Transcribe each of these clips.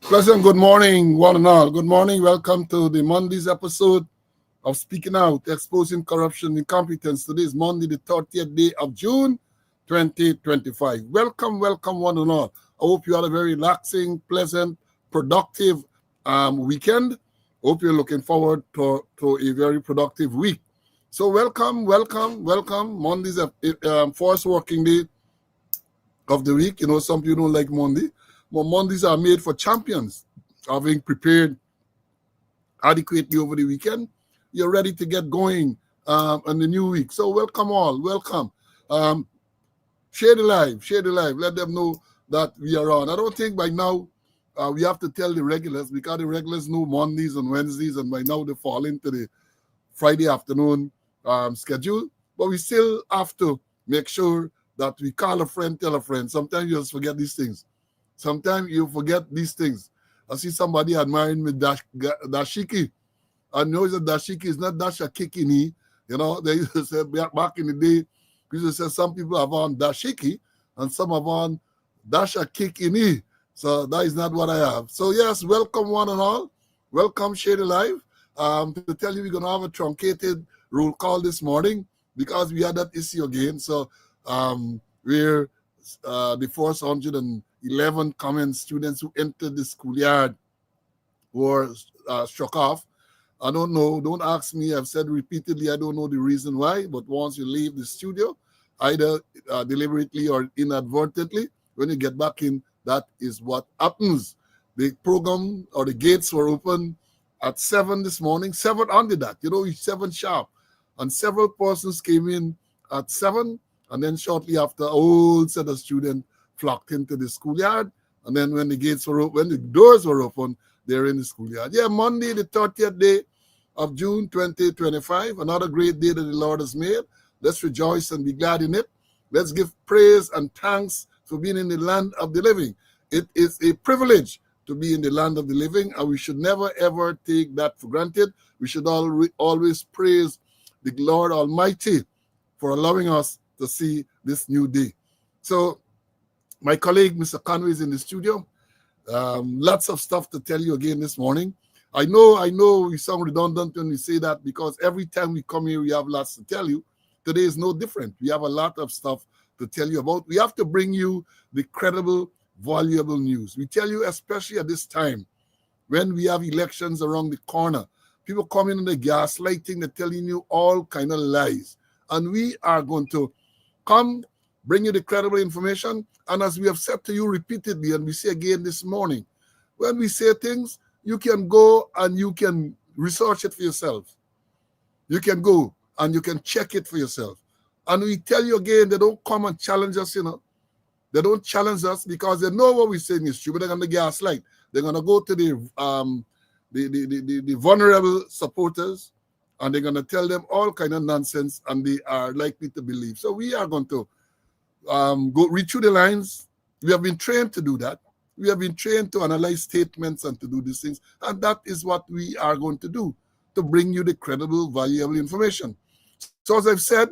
Pleasant good morning, one and all. Good morning. Welcome to the Monday's episode of Speaking Out, Exposing Corruption, Incompetence. Today is Monday, the 30th day of June, 2025. Welcome, one and all. I hope you had a very relaxing, pleasant, productive weekend. Hope you're looking forward to a very productive week. So welcome. Monday's a first working day of the week. You know, some people don't like Monday. But Mondays are made for champions. Having prepared adequately over the weekend, you're ready to get going on the new week. So welcome all. Welcome. Share the live. Let them know that we are on. I don't think by now we have to tell the regulars, because the regulars know Mondays and Wednesdays, and by now they fall into the Friday afternoon schedule. But we still have to make sure that we call a friend, tell a friend. Sometimes you just forget these things. Sometimes you forget these things. I see somebody admiring me, dashiki. I know that dashiki is not dashakikini. You know, they used to say back in the day, we used to say some people have on dashiki and some have on dashakikini. So that is not what I have. So yes, welcome one and all. Welcome, Shady Live. To tell you we're going to have a truncated roll call this morning because we had that issue again. So we're the first 111 common students who entered the schoolyard were struck off. I don't know. Don't ask me. I've said repeatedly, I don't know the reason why. But once you leave the studio, either deliberately or inadvertently, when you get back in, that is what happens. The program or the gates were open at 7 this morning, 7 on the dot, 7 sharp. And several persons came in at 7. And then shortly after, a whole set of students flocked into the schoolyard. And then when the gates were open, when the doors were open, they're in the schoolyard. Yeah, Monday, the 30th day of June 2025, another great day that the Lord has made. Let's rejoice and be glad in it. Let's give praise and thanks for being in the land of the living. It is a privilege to be in the land of the living, and we should never, ever take that for granted. We should always praise the Lord Almighty for allowing us to see this new day. So my colleague, Mr. Conway, is in the studio. Lots of stuff to tell you again this morning. I know we sound redundant when we say that because every time we come here, we have lots to tell you. Today is no different. We have a lot of stuff to tell you about. We have to bring you the credible, valuable news. We tell you, especially at this time, when we have elections around the corner, people come in and they're gaslighting, they're telling you all kind of lies. And we are going to come, bring you the credible information. And as we have said to you repeatedly, and we say again this morning, when we say things, you can go and you can research it for yourself. You can go and you can check it for yourself. And we tell you again, they don't come and challenge us, They don't challenge us because they know what we're saying is true, but they're going to gaslight. They're going to go to the vulnerable supporters, and they're going to tell them all kind of nonsense, and they are likely to believe. So we are going to go read through the lines. We have been trained to do that. We have been trained to analyze statements and to do these things. And that is what we are going to do, to bring you the credible, valuable information. So as I've said,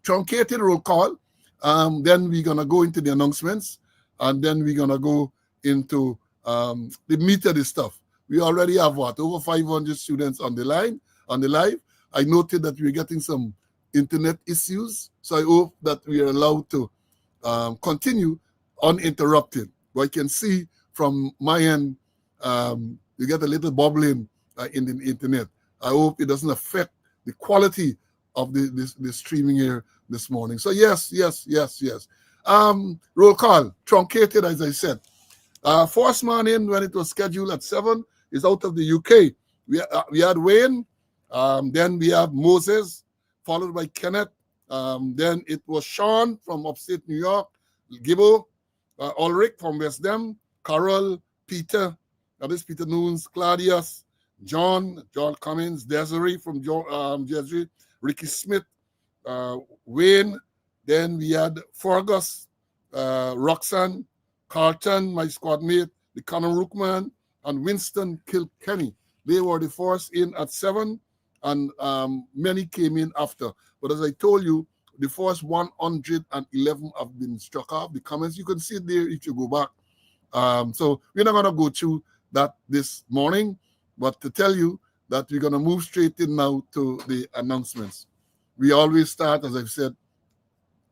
truncated roll call. Then we're going to go into the announcements. And then we're going to go into the meat of the stuff. We already have over 500 students on the line, on the live. I noted that we're getting some internet issues. So I hope that we are allowed to continue uninterrupted. But I can see from my end, you get a little bubbling in the internet. I hope it doesn't affect the quality of the streaming here this morning. So yes. Roll call, truncated, as I said. First man in when it was scheduled at 7 is out of the UK. We had Wayne, then we have Moses, followed by Kenneth. Then it was Sean from upstate New York, Gibbo, Ulrich from West Dem, Carol, Peter, that is Peter Noons, Claudius, John Cummins, Desiree from Jersey, Ricky Smith, Wayne. Then we had Fergus, Roxanne, Carlton, my squad mate, the Conor Rookman, and Winston Kilkenny. They were the first in at 7, and many came in after. But as I told you, the first 111 have been struck off. The comments, you can see it there if you go back So we're not going to go through that this morning, but to tell you that we're going to move straight in now to the announcements. We always start, as I've said,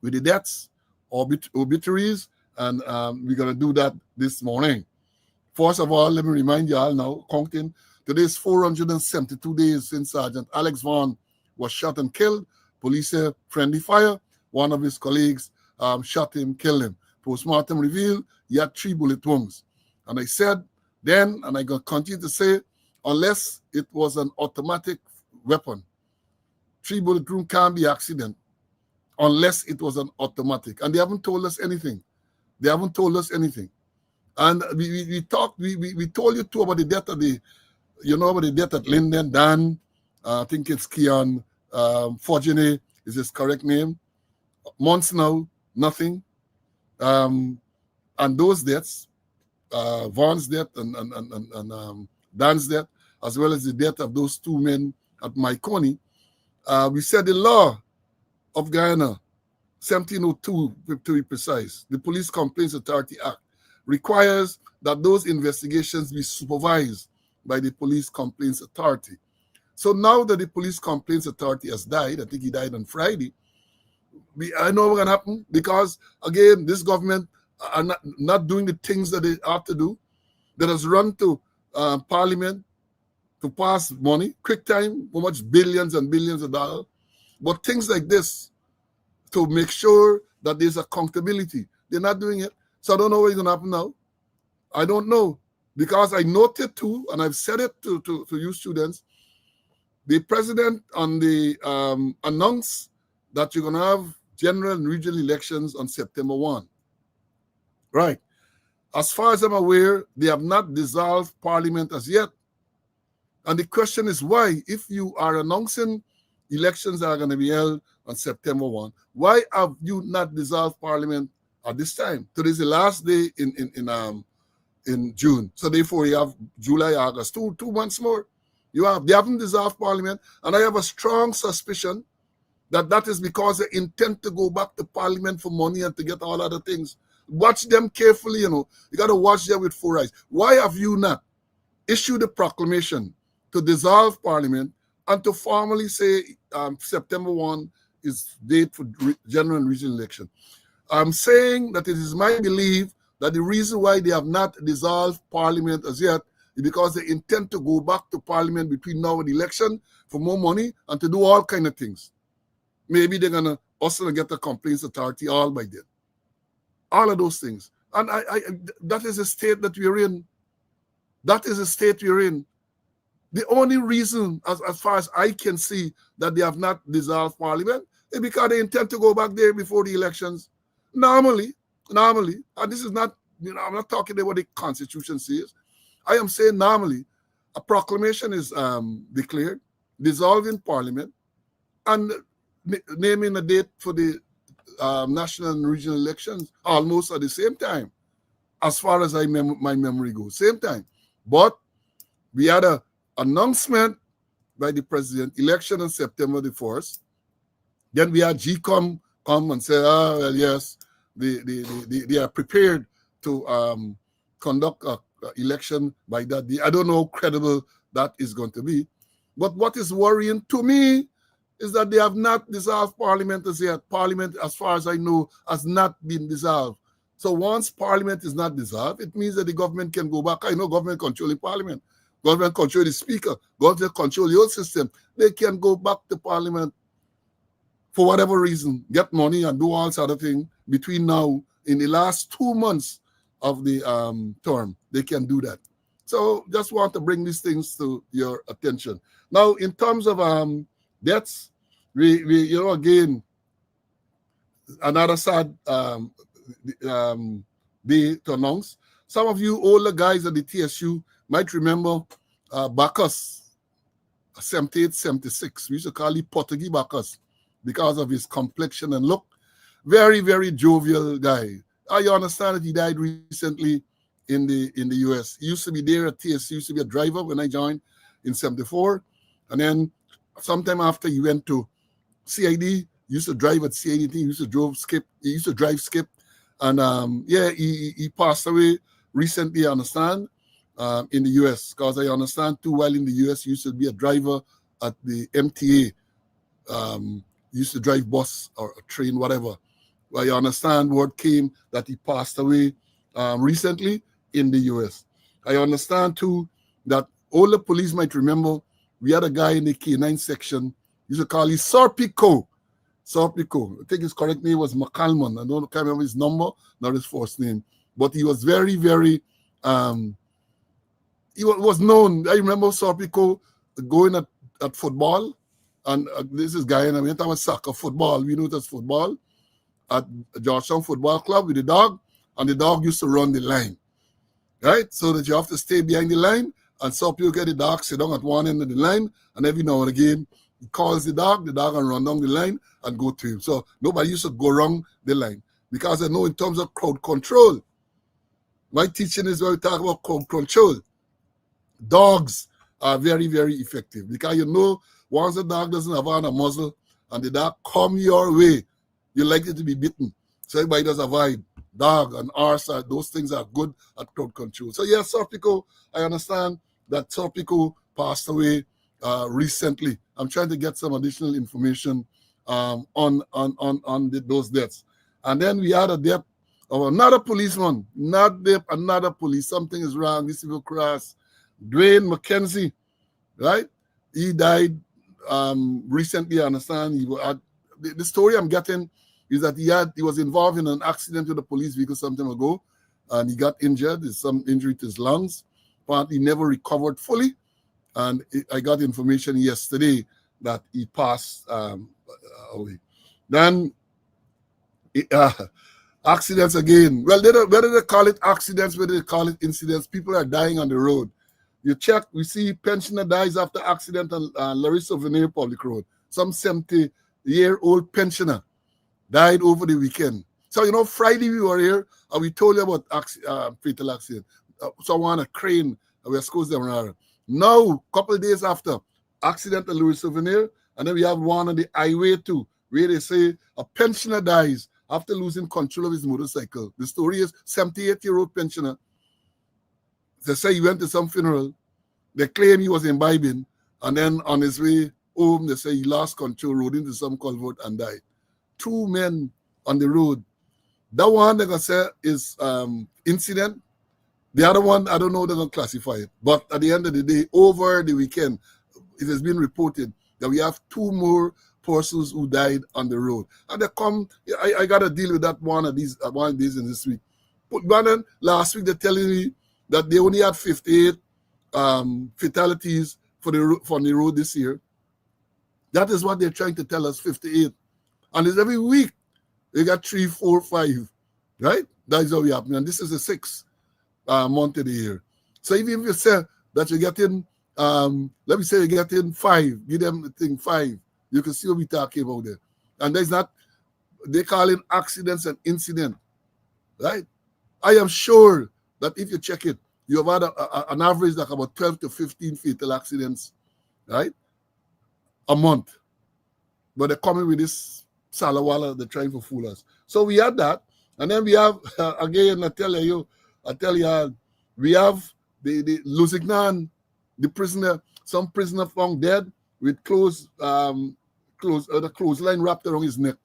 with the deaths, obituaries, and we're going to do that this morning. First of all, let me remind you all now, counting, today is 472 days since Sergeant Alex Vaughn was shot and killed. Police say friendly fire. One of his colleagues shot him, killed him. Postmortem revealed he had 3 bullet wounds. And I said then, and I'm going to continue to say, unless it was an automatic weapon, 3 bullet wound can't be accident, unless it was an automatic. And they haven't told us anything. They haven't told us anything. And we told you too about the death of about the death at Linden, Dan, I think it's Keon Fortuné is his correct name. Months now, nothing. And those deaths, Vaughn's death and Dan's death, as well as the death of those 2 men at Maikoni, we said the law of Guyana, 1702 to be precise, the Police Complaints Authority Act, requires that those investigations be supervised by the Police Complaints Authority. So now that the Police Complaints Authority has died, I think he died on Friday, I know what's going to happen because, again, this government are not doing the things that they have to do. That has run to Parliament to pass money, quick time, how much billions and billions of dollars. But things like this, to make sure that there's accountability, they're not doing it. So I don't know what's going to happen now. I don't know. Because I noted too, and I've said it to you students, the president on the announced that you're going to have general and regional elections on September 1. Right. As far as I'm aware, they have not dissolved Parliament as yet. And the question is why, if you are announcing elections are going to be held on September 1, why have you not dissolved Parliament at this time? Today's the last day in June. So therefore you have July, August, two months more. They haven't dissolved Parliament, and I have a strong suspicion that is because they intend to go back to Parliament for money and to get all other things. Watch them carefully, You got to watch them with 4 eyes. Why have you not issued a proclamation to dissolve Parliament and to formally say September 1 is date for general and regional election? I'm saying that it is my belief that the reason why they have not dissolved Parliament as yet is because they intend to go back to Parliament between now and the election for more money and to do all kind of things. Maybe they're going to also get the Complaints Authority all by then. All of those things. And that is the state that we're in. That is the state we're in. The only reason, as far as I can see, that they have not dissolved Parliament is because they intend to go back there before the elections. Normally, and this is not, I'm not talking about what the Constitution says. I am saying normally, a proclamation is declared, dissolving Parliament, and naming a date for the national and regional elections almost at the same time, as far as my memory goes, same time. But we had an announcement by the president, election on September the 1st. Then we had GCOM come and say, well, yes, they are prepared to conduct an election by that day. I don't know how credible that is going to be. But what is worrying to me is that they have not dissolved Parliament as yet. Parliament, as far as I know, has not been dissolved. So once Parliament is not dissolved, it means that the government can go back. I know government controlling Parliament. Government control the Speaker. Government control the whole system. They can go back to Parliament for whatever reason, get money and do all sort of things between now, in the last 2 months of the term. They can do that. So just want to bring these things to your attention. Now, in terms of deaths, we again, another sad day to announce. Some of you older guys at the TSU might remember Bacchus, 78, 76. We used to call him Portuguese Bacchus because of his complexion and look. Very, very jovial guy. I understand that he died recently in the US. He used to be there at TSU, used to be a driver when I joined in 74. And then sometime after he went to CID, he used to drive at CID, he used to drive Skip. And he passed away recently, I understand, in the U.S., because I understand too, while in the U.S., you used to be a driver at the MTA, used to drive bus or a train, whatever. Well, you understand word came that he passed away recently in the U.S. I understand too that all the police might remember we had a guy in the K9 section, used to call him Sorpico. Sorpico. I think his correct name was McCalman. Can't remember his number, not his first name. But he was very, very, he was known. I remember Sorpico going at football. And this is Guyana. We talk about soccer, football. We know that's football at Georgetown Football Club with the dog. And the dog used to run the line, right? So that you have to stay behind the line. And Sorpico get the dog, sit down at one end of the line. And every now and again, he calls the dog and run down the line and go to him. So nobody used to go wrong the line. Because I know in terms of crowd control, my teaching is where we talk about crowd control. Dogs are very, very effective. Because you know, once the dog doesn't have on a muzzle and the dog come your way, you're likely to be bitten. So everybody does avoid dog and horse. Those things are good at crowd control. So yes, Sorpico, I understand that Sorpico passed away recently. I'm trying to get some additional information on those deaths. And then we had a death of another policeman, another police. Something is wrong. This people cross. Dwayne McKenzie, right? He died recently. I understand. The story I'm getting is that he was involved in an accident with a police vehicle some time ago, and he got injured. There's some injury to his lungs, but he never recovered fully. And I got information yesterday that he passed away. Then accidents again. Well, whether they call it accidents, whether they call it incidents, people are dying on the road. You check, we see pensioner dies after accident on Larissa Veneer Public Road. Some 70-year-old pensioner died over the weekend. So, you know, Friday we were here and we told you about fatal accident. Someone, a crane, we escorted them around. Now, a couple of days after, accident at Louis Souvenir, and then we have one on the highway too, where they say a pensioner dies after losing control of his motorcycle. The story is 78-year-old pensioner. They say he went to some funeral. They claim he was imbibing, and then on his way home, they say he lost control, rode into some culvert and died. 2 men on the road. That one they're going to say is incident. The other one, I don't know they're going to classify it. But at the end of the day, over the weekend, it has been reported that we have 2 more persons who died on the road. And they come, I got to deal with that one of these in this week. But then last week, they're telling me that they only had 58 fatalities for the road this year. That is what they're trying to tell us, 58. And it's every week, they got 3, 4, 5, right? That is how we happen. And this is the 6th month of the year. So even if you say that you're getting, let me say you're getting 5, give them the thing 5, you can see what we're talking about there. And there's not, they call it accidents and incident, right? I am sure that if you check it, you have had an average like about 12 to 15 fatal accidents, right? A month. But they're coming with this Salawala, they're trying to fool us. So we had that. And then we have, again, I tell you, we have the Lusignan, the prisoner, some prisoner found dead with the clothesline wrapped around his neck.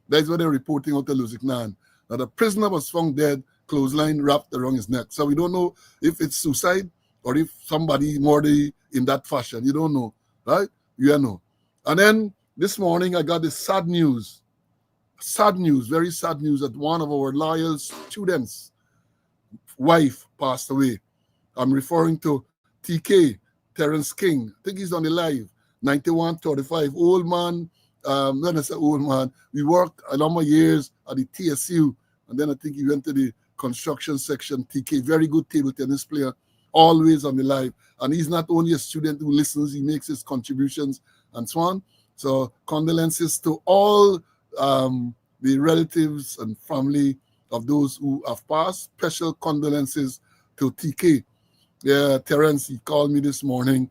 That's what they're reporting out of Lusignan. Now the prisoner was found dead, clothesline wrapped around his neck. So we don't know if it's suicide or if somebody murdered in that fashion. You don't know, right? You don't know. And then this morning I got this sad news, very sad news that one of our loyal students' wife passed away. I'm referring to TK, Terrence King. I think he's on the live, 9135, old man. When I say old man, we worked a number of years at the TSU, and then I think he went to the construction section. TK, very good table tennis player, always on the live. And he's not only a student who listens, he makes his contributions and so on. So condolences to all the relatives and family of those who have passed. Special condolences to TK. Yeah, Terrence, he called me this morning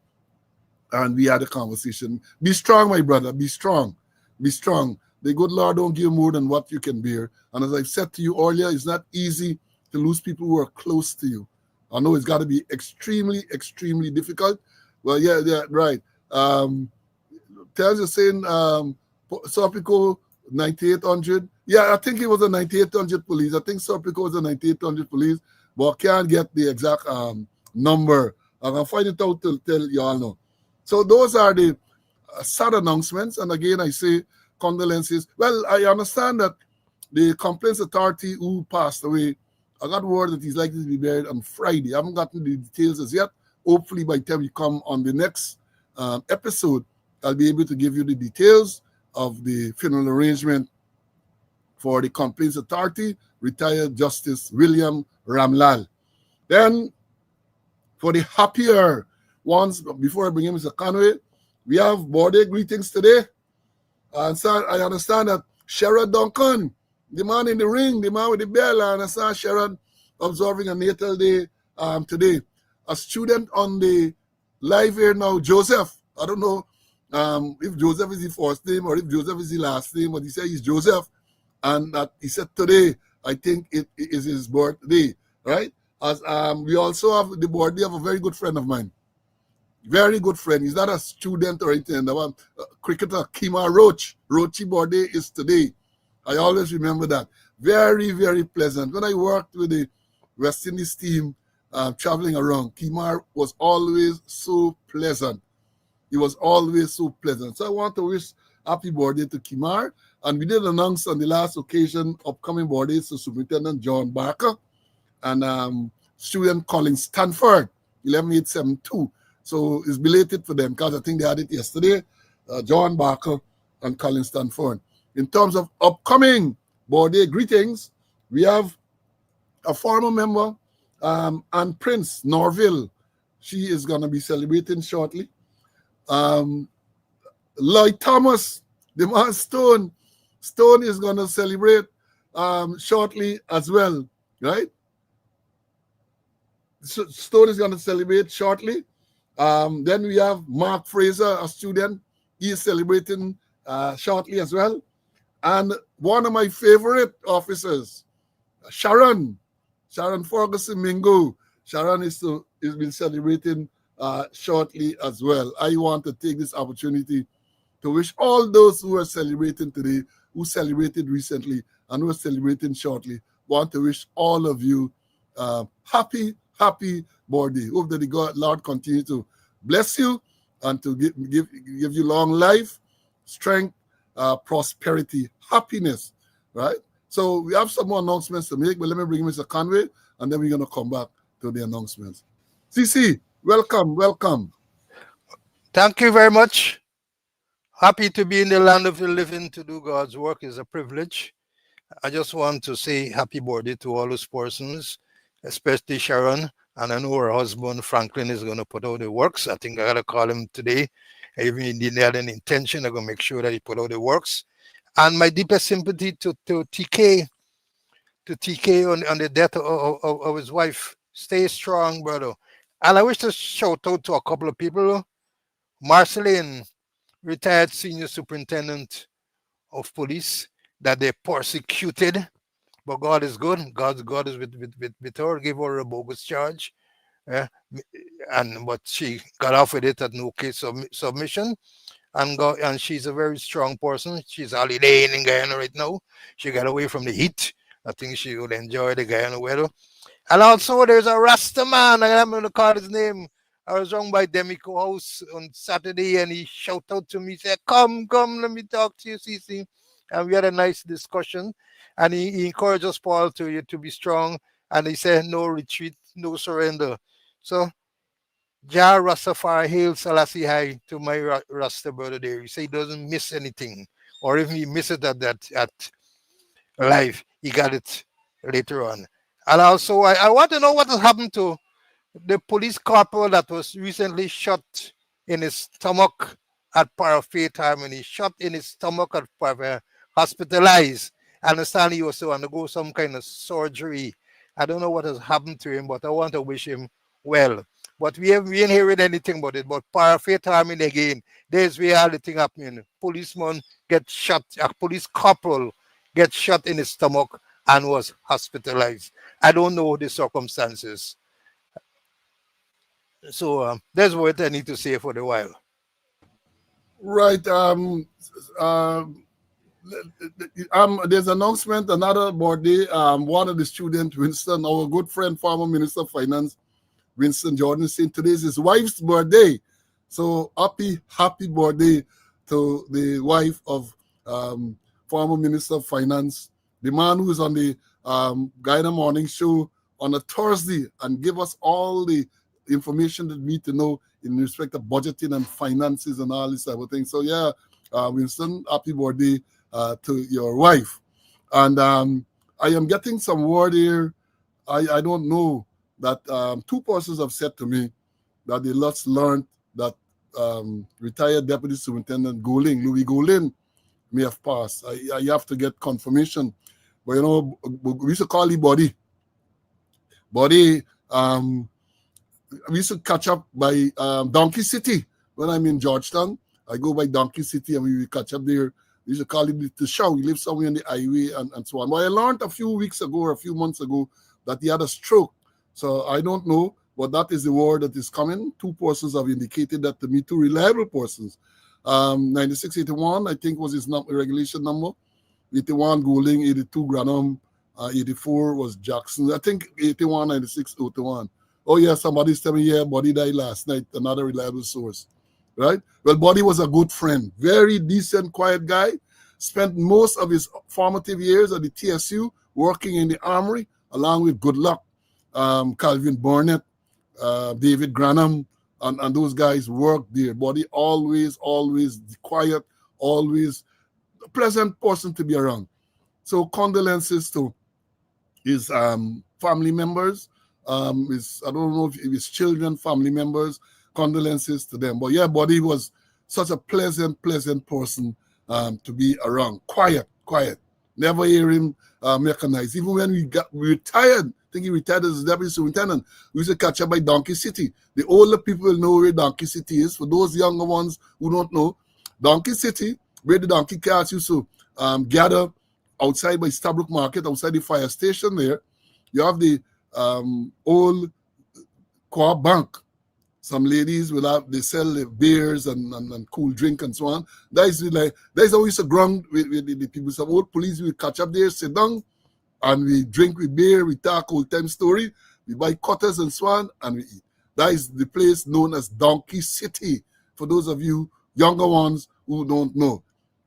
and we had a conversation. Be strong, my brother. Be strong. Be strong. The good Lord don't give more than what you can bear. And as I've said to you earlier, it's not easy to lose people who are close to you. I know it's got to be extremely, extremely difficult. Well, yeah, right. Tells you saying Serpico 9800. Yeah, I think it was a 9800 police. I think Serpico was a 9800 police, but I can't get the exact number. I'm going to find it out to tell you all know. So those are the sad announcements. And again, I say condolences. Well, I understand that the Complaints Authority who passed away, I got word that he's likely to be buried on Friday. I haven't gotten the details as yet. Hopefully, by the time we come on the next episode, I'll be able to give you the details of the funeral arrangement for the Complaints Authority, retired Justice William Ramlal. Then, for the happier ones, before I bring in Mr. Conway, we have birthday greetings today. And so I understand that Sherrod Duncan, the man in the ring, the man with the bell, I understand Sherrod observing a natal day today. A student on the live here now, Joseph. I don't know if Joseph is his first name or if Joseph is his last name, but he said he's Joseph. And that he said today, I think it is his birthday, right? As we also have the birthday of a very good friend of mine. Very good friend. He's not a student or anything. The one, cricketer Kima Roach. Roachy birthday is today. I always remember that. Very, very pleasant. When I worked with the West Indies team, traveling around, Kimar was always so pleasant. He was always so pleasant. So I want to wish happy birthday to Kimar. And we did announce on the last occasion upcoming birthdays to Superintendent John Barker and student Colin Stanford, 11872. So it's belated for them because I think they had it yesterday, John Barker and Colin Stanford. In terms of upcoming birthday greetings, we have a former member, Anne Prince Norville. She is going to be celebrating shortly. Lloyd Thomas, the man Stone. Stone is going to celebrate shortly as well, right? Stone is going to celebrate shortly. Then we have Mark Fraser, a student. He is celebrating shortly as well. And one of my favorite officers, Sharon Ferguson Mingo. Sharon is been celebrating shortly as well. I want to take this opportunity to wish all those who are celebrating today, who celebrated recently, and who are celebrating shortly, want to wish all of you happy birthday. Hope that the Lord continue to bless you and to give you long life, strength, prosperity, happiness, right? So we have some more announcements to make, but let me bring Mr. Conway, and then we're going to come back to the announcements. CC, welcome. Thank you very much. Happy to be in the land of the living. To do God's work is a privilege. I just want to say happy birthday to all those persons, especially Sharon. And I know her husband, Franklin, is going to put out the works. I think I got to call him today. Even if he didn't have an intention, I'm going to make sure that he put out the works. And my deepest sympathy to TK on the death of his wife. Stay strong, brother. And I wish to shout out to a couple of people. Marceline, retired senior superintendent of police, that they persecuted, but God is good. God is with her. Give her a bogus charge, but she got off with it at no case submission. And she's a very strong person. She's holidaying in Guyana right now. She got away from the heat. I think she would enjoy the Guyana weather. And also there's a Rasta man, I'm going to call his name. I was wrong by Demico House on Saturday, and he shouted out to me, said, come, let me talk to you, CC. And we had a nice discussion. And he encouraged us, Paul, to be strong. And he said, no retreat, no surrender. So, Jah Rastafari, hail Selassie High to my Rasta brother there. He said he doesn't miss anything. Or if he misses it at live, he got it later on. And also, I want to know what has happened to the police corporal that was recently shot in his stomach at Parafate Harmony. Shot in his stomach at Parafate, hospitalized. I understand he was to undergo some kind of surgery. I don't know what has happened to him, but I want to wish him well. But we ain't hearing anything about it. But Parafate Harmony again, there's reality happening. Policeman gets shot, a police corporal gets shot in his stomach and was hospitalized. I don't know the circumstances. So that's what I need to say for the while. Right. There's announcement, another birthday. One of the students, Winston, our good friend, former Minister of Finance, Winston Jordan, saying today's his wife's birthday. So happy birthday to the wife of former Minister of Finance, the man who is on the Guyana Morning Show on a Thursday and give us all the information that we need to know in respect of budgeting and finances and all this type of thing. So yeah, Winston, happy birthday to your wife. And I am getting some word here. I don't know that two persons have said to me that they just learned that retired Deputy Superintendent Louis Golin, may have passed. I have to get confirmation. But you know, we used to call him Body. Body, we used to catch up by Donkey City. When I'm in Georgetown, I go by Donkey City and we catch up there. We used to call him the show. He lives somewhere on the highway and so on. But I learned a few weeks ago or a few months ago that he had a stroke. So I don't know, but that is the word that is coming. Two persons have indicated that to me, two reliable persons. 9681, I think, was his regulation number. 81 Golding, 82 Granum, 84 was Jackson. I think 81, 96, 01. Oh, yeah, somebody's telling me, yeah, Buddy died last night, another reliable source, right? Well, Buddy was a good friend, very decent, quiet guy, spent most of his formative years at the TSU working in the armory, along with Good Luck, Calvin Burnett, David Granum, and those guys worked there. Buddy always quiet, always a pleasant person to be around. So condolences to his family members, I don't know if his children, family members, condolences to them. But yeah, Buddy was such a pleasant person to be around. Quiet. Never hear him mechanized. Even when we retired, I think he retired as deputy superintendent, we used to catch up by Donkey City. The older people will know where Donkey City is. For those younger ones who don't know, Donkey City, where the donkey carts used to gather outside by Stabrook Market, outside the fire station there, you have the old Co-op Bank. Some ladies they sell the beers and cool drink and so on. That's always a ground with the people. Some old police will catch up there, sit down, and we drink with beer, we talk old time story, we buy cutters and so on, and we eat. That is the place known as Donkey City, for those of you younger ones who don't know.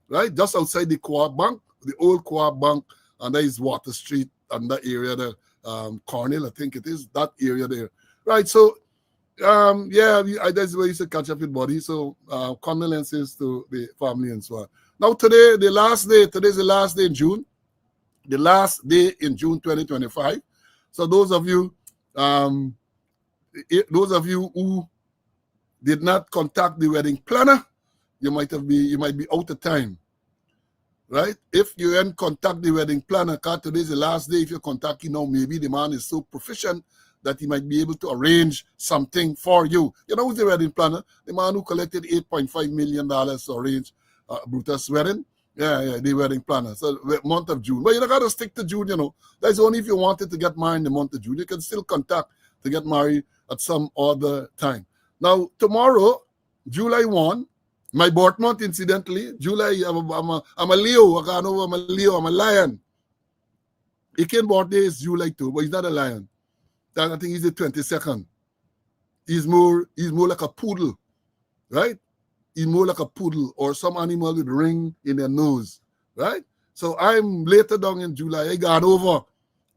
Right? Just outside the Co-op Bank, the old Co-op Bank, and that is Water Street and that area there, Cornell, I think it is, that area there. Right, so that's where you should catch up with Buddy. So condolences to the family and so on. Now today's the last day in June. The last day in June 2025. So those of you who did not contact the wedding planner, you might be out of time. Right? If you didn't contact the wedding planner, because today's the last day, if you contact him now, maybe the man is so proficient that he might be able to arrange something for you. You know who's the wedding planner? The man who collected $8.5 million to arrange Brutus' wedding. Yeah, the wedding planner. So month of June. But you don't got to stick to June, you know. That's only if you wanted to get married in the month of June. You can still contact to get married at some other time. Now, tomorrow, July 1, my birth month, incidentally, July, I'm a Leo. I'm a Leo. I'm a lion. Iken's birthday is July 2, but he's not a lion. I think he's the 22nd. He's more like a poodle, right? He's more like a poodle or some animal with a ring in their nose, right? So I'm later down in July. I got over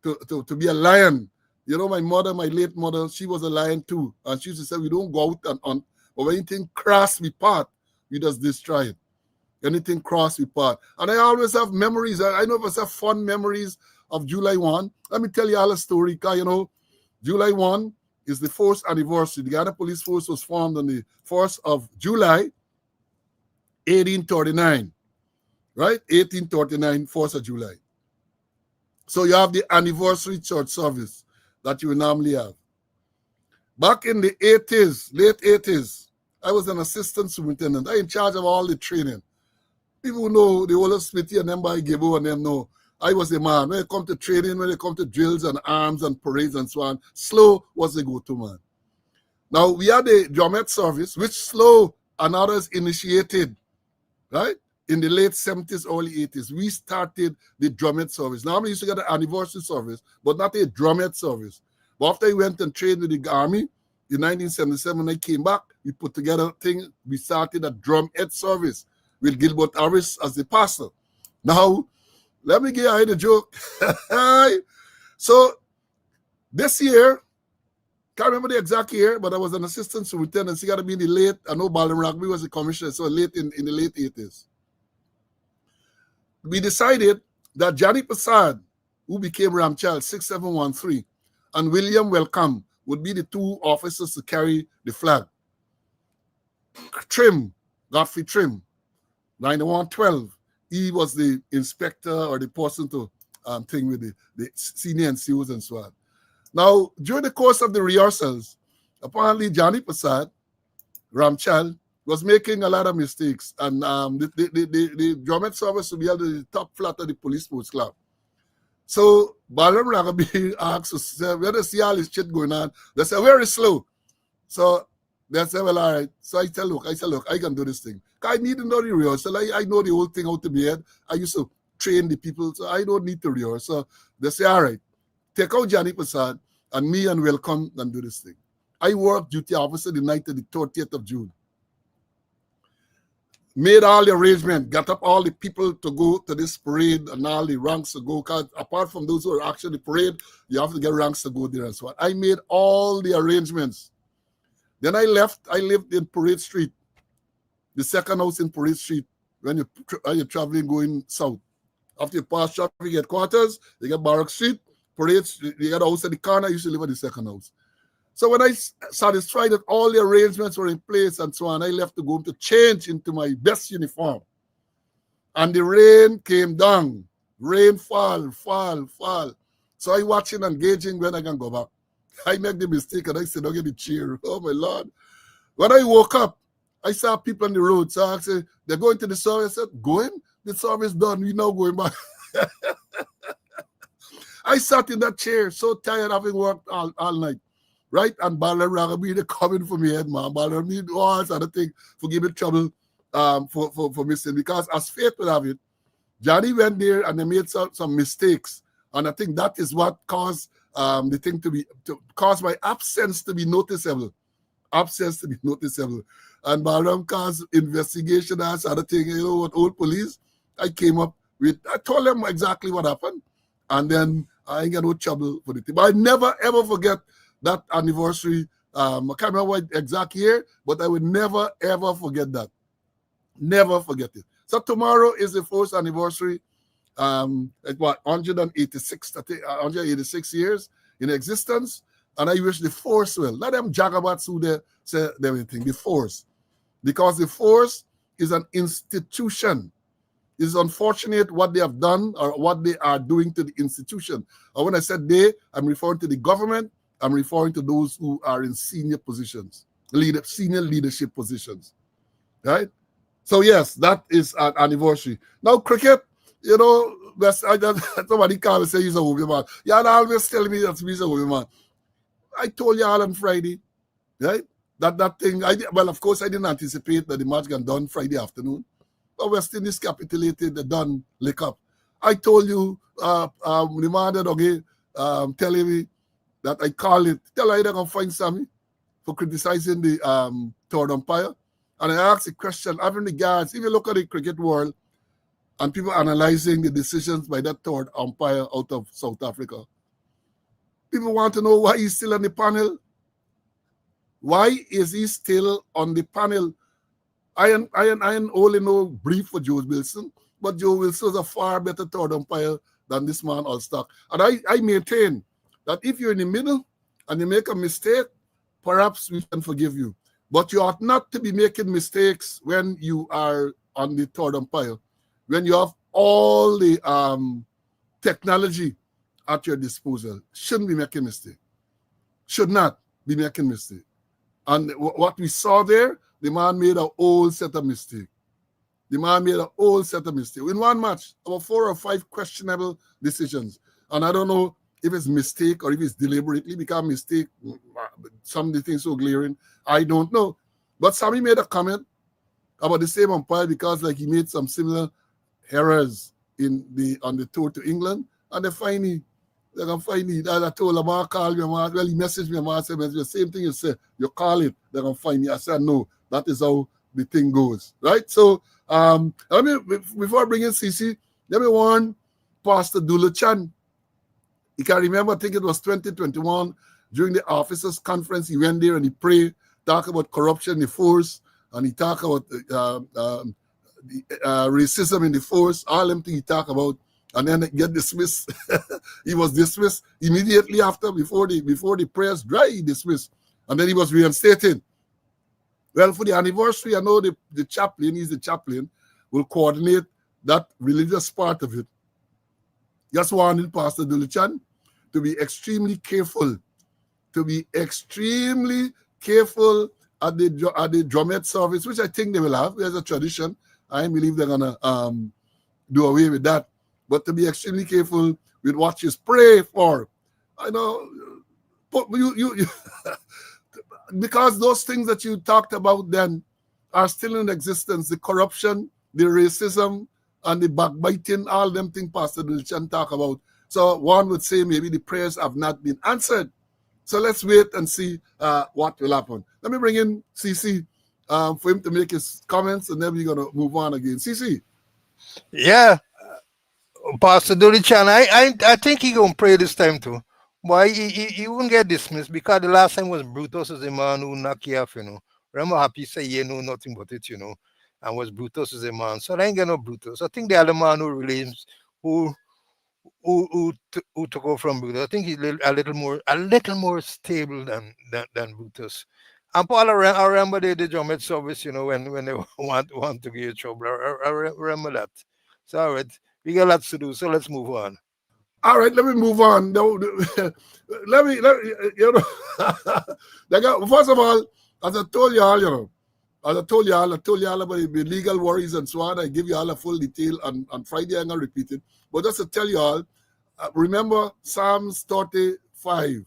to be a lion. You know, my late mother, she was a lion too. And she used to say, we don't go out and on, but when anything cross we part, we just destroy it. Anything cross we part. And I always have memories. I know if I have fun memories of July 1. Let me tell you all a story, because, you know, July 1 is the 4th anniversary. The Ghana Police Force was formed on the 4th of July, 1839, right? 1839, 4th of July. So you have the anniversary church service that you would normally have. Back in the 80s, late 80s, I was an assistant superintendent. I in charge of all the training. People who know the older Smithy and them by Gebo and them know. I was the man. When it come to training, when it come to drills and arms and parades and so on, Slow was the go-to man. Now, we had the Drummett service, which Slow and others initiated, right? In the late 70s, early 80s, we started the Drummett service. Now, we used to get an anniversary service, but not a Drummett service. But after I went and trained with the army, in 1977, when I came back, we put together a thing. We started a Drummett service with Gilbert Harris as the pastor. Now, let me give you the joke. So, this year, can't remember the exact year, but I was an assistant superintendent. He got to be in the late, I know Baldwin Rugby was the commissioner, so late in the late 80s. We decided that Johnny Prasad, who became Ramchal 6713, and William Welcome would be the two officers to carry the flag. Godfrey Trim, 9112, he was the inspector or the person to thing with the senior NCOs and so on. Now, during the course of the rehearsals, apparently Johnny Prasad, Ramchal, was making a lot of mistakes. And the Drummett service would be held at the top flat of the police sports club. So, Balaram Ragabi asked us, where does see all this shit going on? They said, where is Slow? So, they said, well, all right. So I said, look, I can do this thing. I need to know the rehearsal. I know the whole thing out of my head. I used to train the people, so I don't need to rehearse. So they say, all right, take out Johnny Prasad, and me and we'll come and do this thing. I worked duty officer the night of the 30th of June. Made all the arrangement, got up all the people to go to this parade and all the ranks to go. Because apart from those who are actually parade, you have to get ranks to go there and so on. I made all the arrangements. Then I left. I lived in Parade Street, the second house in Parade Street when you're traveling going south. After you pass traffic headquarters, you get Barrack Street, Parade Street, you get a house at the corner, you used to live at the second house. So when I satisfied that all the arrangements were in place and so on, I left to go to change into my best uniform. And the rain came down. Rain fall. So I watching and gauging when I can go back. I make the mistake and I said, don't get the cheer. Oh, my Lord. When I woke up, I saw people on the road. So I said, they're going to the service. I said, going? The service done. We now going back. I sat in that chair, so tired having worked all night. Right? And Balaram Ragabi, they're coming for me head, man. Balaram need all sort of thing for giving trouble for missing. Because as fate would have it, Johnny went there and they made some mistakes. And I think that is what caused the thing to cause my absence to be noticeable. And Balaram caused investigation and sort of thing, with old police. I told them exactly what happened. And then I ain't got no trouble for the thing. But I never ever forget that anniversary. I can't remember what exact year, but I would never ever forget that. Never forget it. So tomorrow is the first anniversary. At what 186 years in existence, and I wish the force well. Let them jagabats who they say everything. The force, because the force is an institution. It's unfortunate what they have done or what they are doing to the institution. And when I said they, I'm referring to the government. I'm referring to those who are in senior positions, senior leadership positions, right? So yes, that is an anniversary. Now cricket. Somebody can't say he's a woman man. Y'all always tell me that he's a woman man. I told y'all on Friday, right? That thing, well, of course, I didn't anticipate that the match got done Friday afternoon. But West Indies capitulated, they done lick up. I told you, the man that telling me that I call it, tell her they're going to find Sammy for criticizing the third umpire. And I asked the question, having regards, if you look at the cricket world, and people analyzing the decisions by that third umpire out of South Africa. People want to know why he's still on the panel. Why is he still on the panel? I only know brief for Joe Wilson, but Joe Wilson is a far better third umpire than this man Allstock. And I maintain that if you're in the middle and you make a mistake, perhaps we can forgive you. But you ought not to be making mistakes when you are on the third umpire. When you have all the technology at your disposal, shouldn't be making mistake. Should not be making mistake. And what we saw there, the man made a whole set of mistake. The man made a whole set of mistakes. In one match, about 4 or 5 questionable decisions. And I don't know if it's mistake or if it's deliberately become mistake. Some of the things so glaring. I don't know. But Sammy made a comment about the same umpire because like he made some similar errors on the tour to England, and they find me. They can find me. I told him, I call me, well, he messaged me, I said, the same thing you said, you call it, they can find me. I said, no, that is how the thing goes, right? So, let me, before I bring in CC, let me warn Pastor Dula Chan. You can remember, I think it was 2021, during the officers' conference, he went there and he prayed, talk about corruption in the force, and he talked about racism in the force, all them things he talked about, and then get dismissed. He was dismissed immediately after, before the prayers dry, he dismissed. And then he was reinstated. Well, for the anniversary, I know the chaplain, he's the chaplain, will coordinate that religious part of it. Just warning Pastor Dulichan to be extremely careful, at the drumette service, which I think they will have. There's a tradition. I believe they're gonna do away with that. But to be extremely careful with what you pray for. I know, but you because those things that you talked about then are still in existence. The corruption, the racism, and the backbiting, all them things Pastor Dilchan talk about. So one would say maybe the prayers have not been answered. So let's wait and see what will happen. Let me bring in CC for him to make his comments, and then we're going to move on again. CC. Yeah, Pastor Durichan, I think he gonna pray this time too. Why he won't get dismissed because the last time was Brutus is the man who knocked you off, you know. Remember Happy say you know nothing but it, you know, and was Brutus is the man. So I ain't get no Brutus. I think the other man who relates who took over from Brutus. I think he's a little more stable than Brutus. And Paul, I remember the drumming service, you know, when they want to give you trouble. Remember that. So all right, we got lots to do. So let's move on. All right, let me move on. No, let me, you know, first of all, as I told y'all, you know, I told y'all about the legal worries and so on. I give you all a full detail on Friday. I'm going to repeat it. But just to tell you all, remember Psalms 35.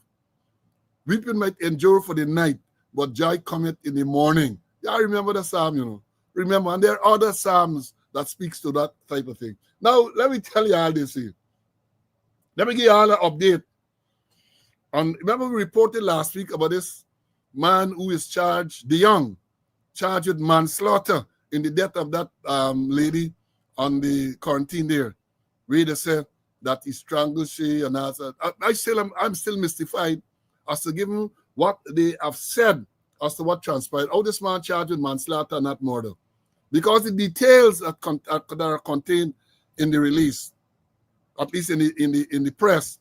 Weeping might endure for the night, but joy cometh in the morning. Yeah, I remember the psalm, you know. Remember, and there are other psalms that speaks to that type of thing. Now, let me tell you all this here. Let me give you all an update. Remember we reported last week about this man who is charged, De Young, charged with manslaughter in the death of that lady on the quarantine there. Where they said that he strangled she and I said, I'm still mystified as to given what they have said as to what transpired. How this man charged with manslaughter, not murder. Because the details that are contained in the release, at least in the press,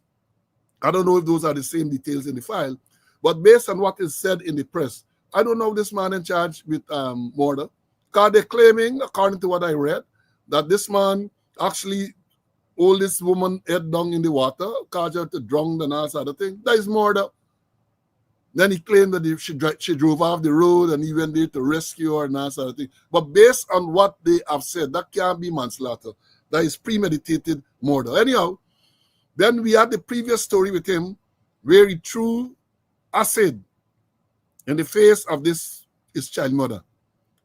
I don't know if those are the same details in the file, but based on what is said in the press, I don't know if this man in charge with murder. Because they're claiming, according to what I read, that this man actually hold this woman head down in the water, caused her to drown and all sort of thing. That is murder. Then he claimed that she drove off the road and he went there to rescue her and all sort of thing. But based on what they have said, that can't be manslaughter. That is premeditated murder. Anyhow, then we had the previous story with him where he threw acid in the face of his child mother.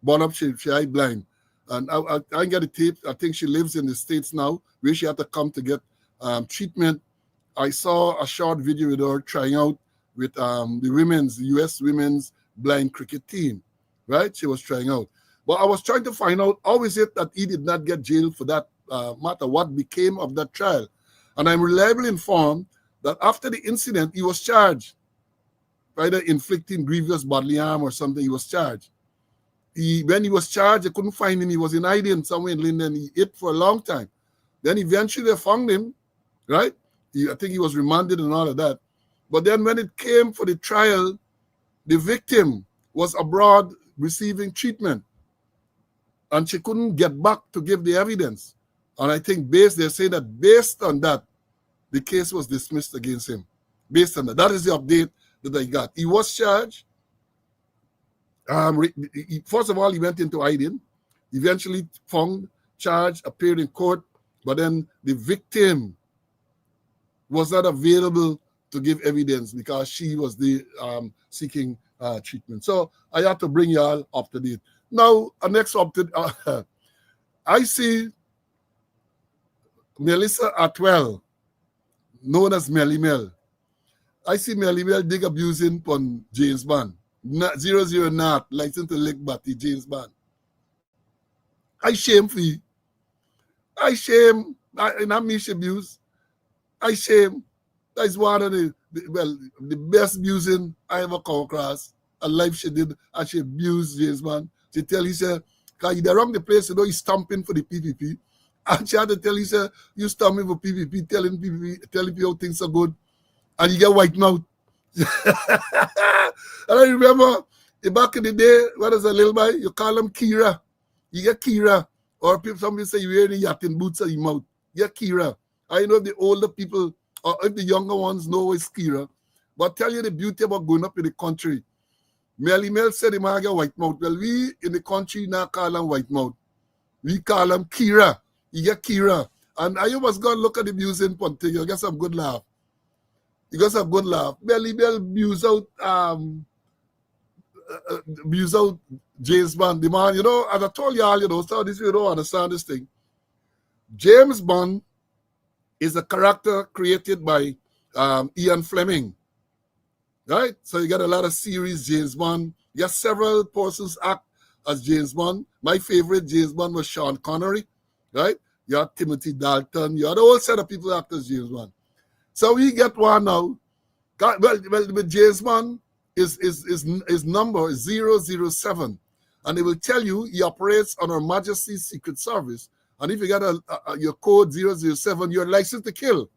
Born up, she eye blind. And I get the tape. I think she lives in the States now, where she had to come to get treatment. I saw a short video with her trying out with the U.S. women's blind cricket team, right? She was trying out. But I was trying to find out how is it that he did not get jailed for that matter, what became of that trial. And I'm reliably informed that after the incident, he was charged, either inflicting grievous bodily harm or something, he was charged. When he was charged, they couldn't find him. He was in hiding somewhere in Linden. He hid for a long time. Then eventually they found him, right? I think he was remanded and all of that. But then when it came for the trial, the victim was abroad receiving treatment. And she couldn't get back to give the evidence. And I think they say that based on that, the case was dismissed against him. Based on that. That is the update that I got. He was charged. First of all, he went into hiding. eventually found, charged, appeared in court, but then the victim was not available to give evidence because she was the seeking treatment. So I have to bring y'all up to date. Now, next up to I see Melissa Atwell, known as Melly Mel. I see Melly Mel dig abusing on James Bond. 00 not license to lick batty James Bond. I shame for you. I shame. Not me she abuse. I shame. That's one of the best abusing I ever come across. A life she did, and she abused James Bond. She tell he said, cause you wrong the place, you know, he's stamping for the PPP. And she had to tell he said, you stamping for PPP, telling people how things are good, and you get white mouth. And I remember back in the day, what is a little boy? You call him Kira. You get Kira. Or some people say you wear the yachting boots on your mouth. You get Kira. I know if the older people or if the younger ones know it's Kira. But tell you the beauty about going up in the country. Melly Mel said he might get white mouth. Well, we in the country now call him white mouth. We call him Kira. You get Kira. And I must go and look at the musing thing. You get some good laugh. You got some good laugh. Melly Mel abuse out James Bond. The man, you know, as I told y'all, you know, so this you don't understand this thing. James Bond is a character created by Ian Fleming. Right? So you got a lot of series James Bond. You got several persons act as James Bond. My favorite James Bond was Sean Connery. Right? You had Timothy Dalton. You had a whole set of people act as James Bond. So we get one now. Well, James Bond, his number is 007. And it will tell you he operates on Her Majesty's Secret Service. And if you got your code 007, you're licensed to kill.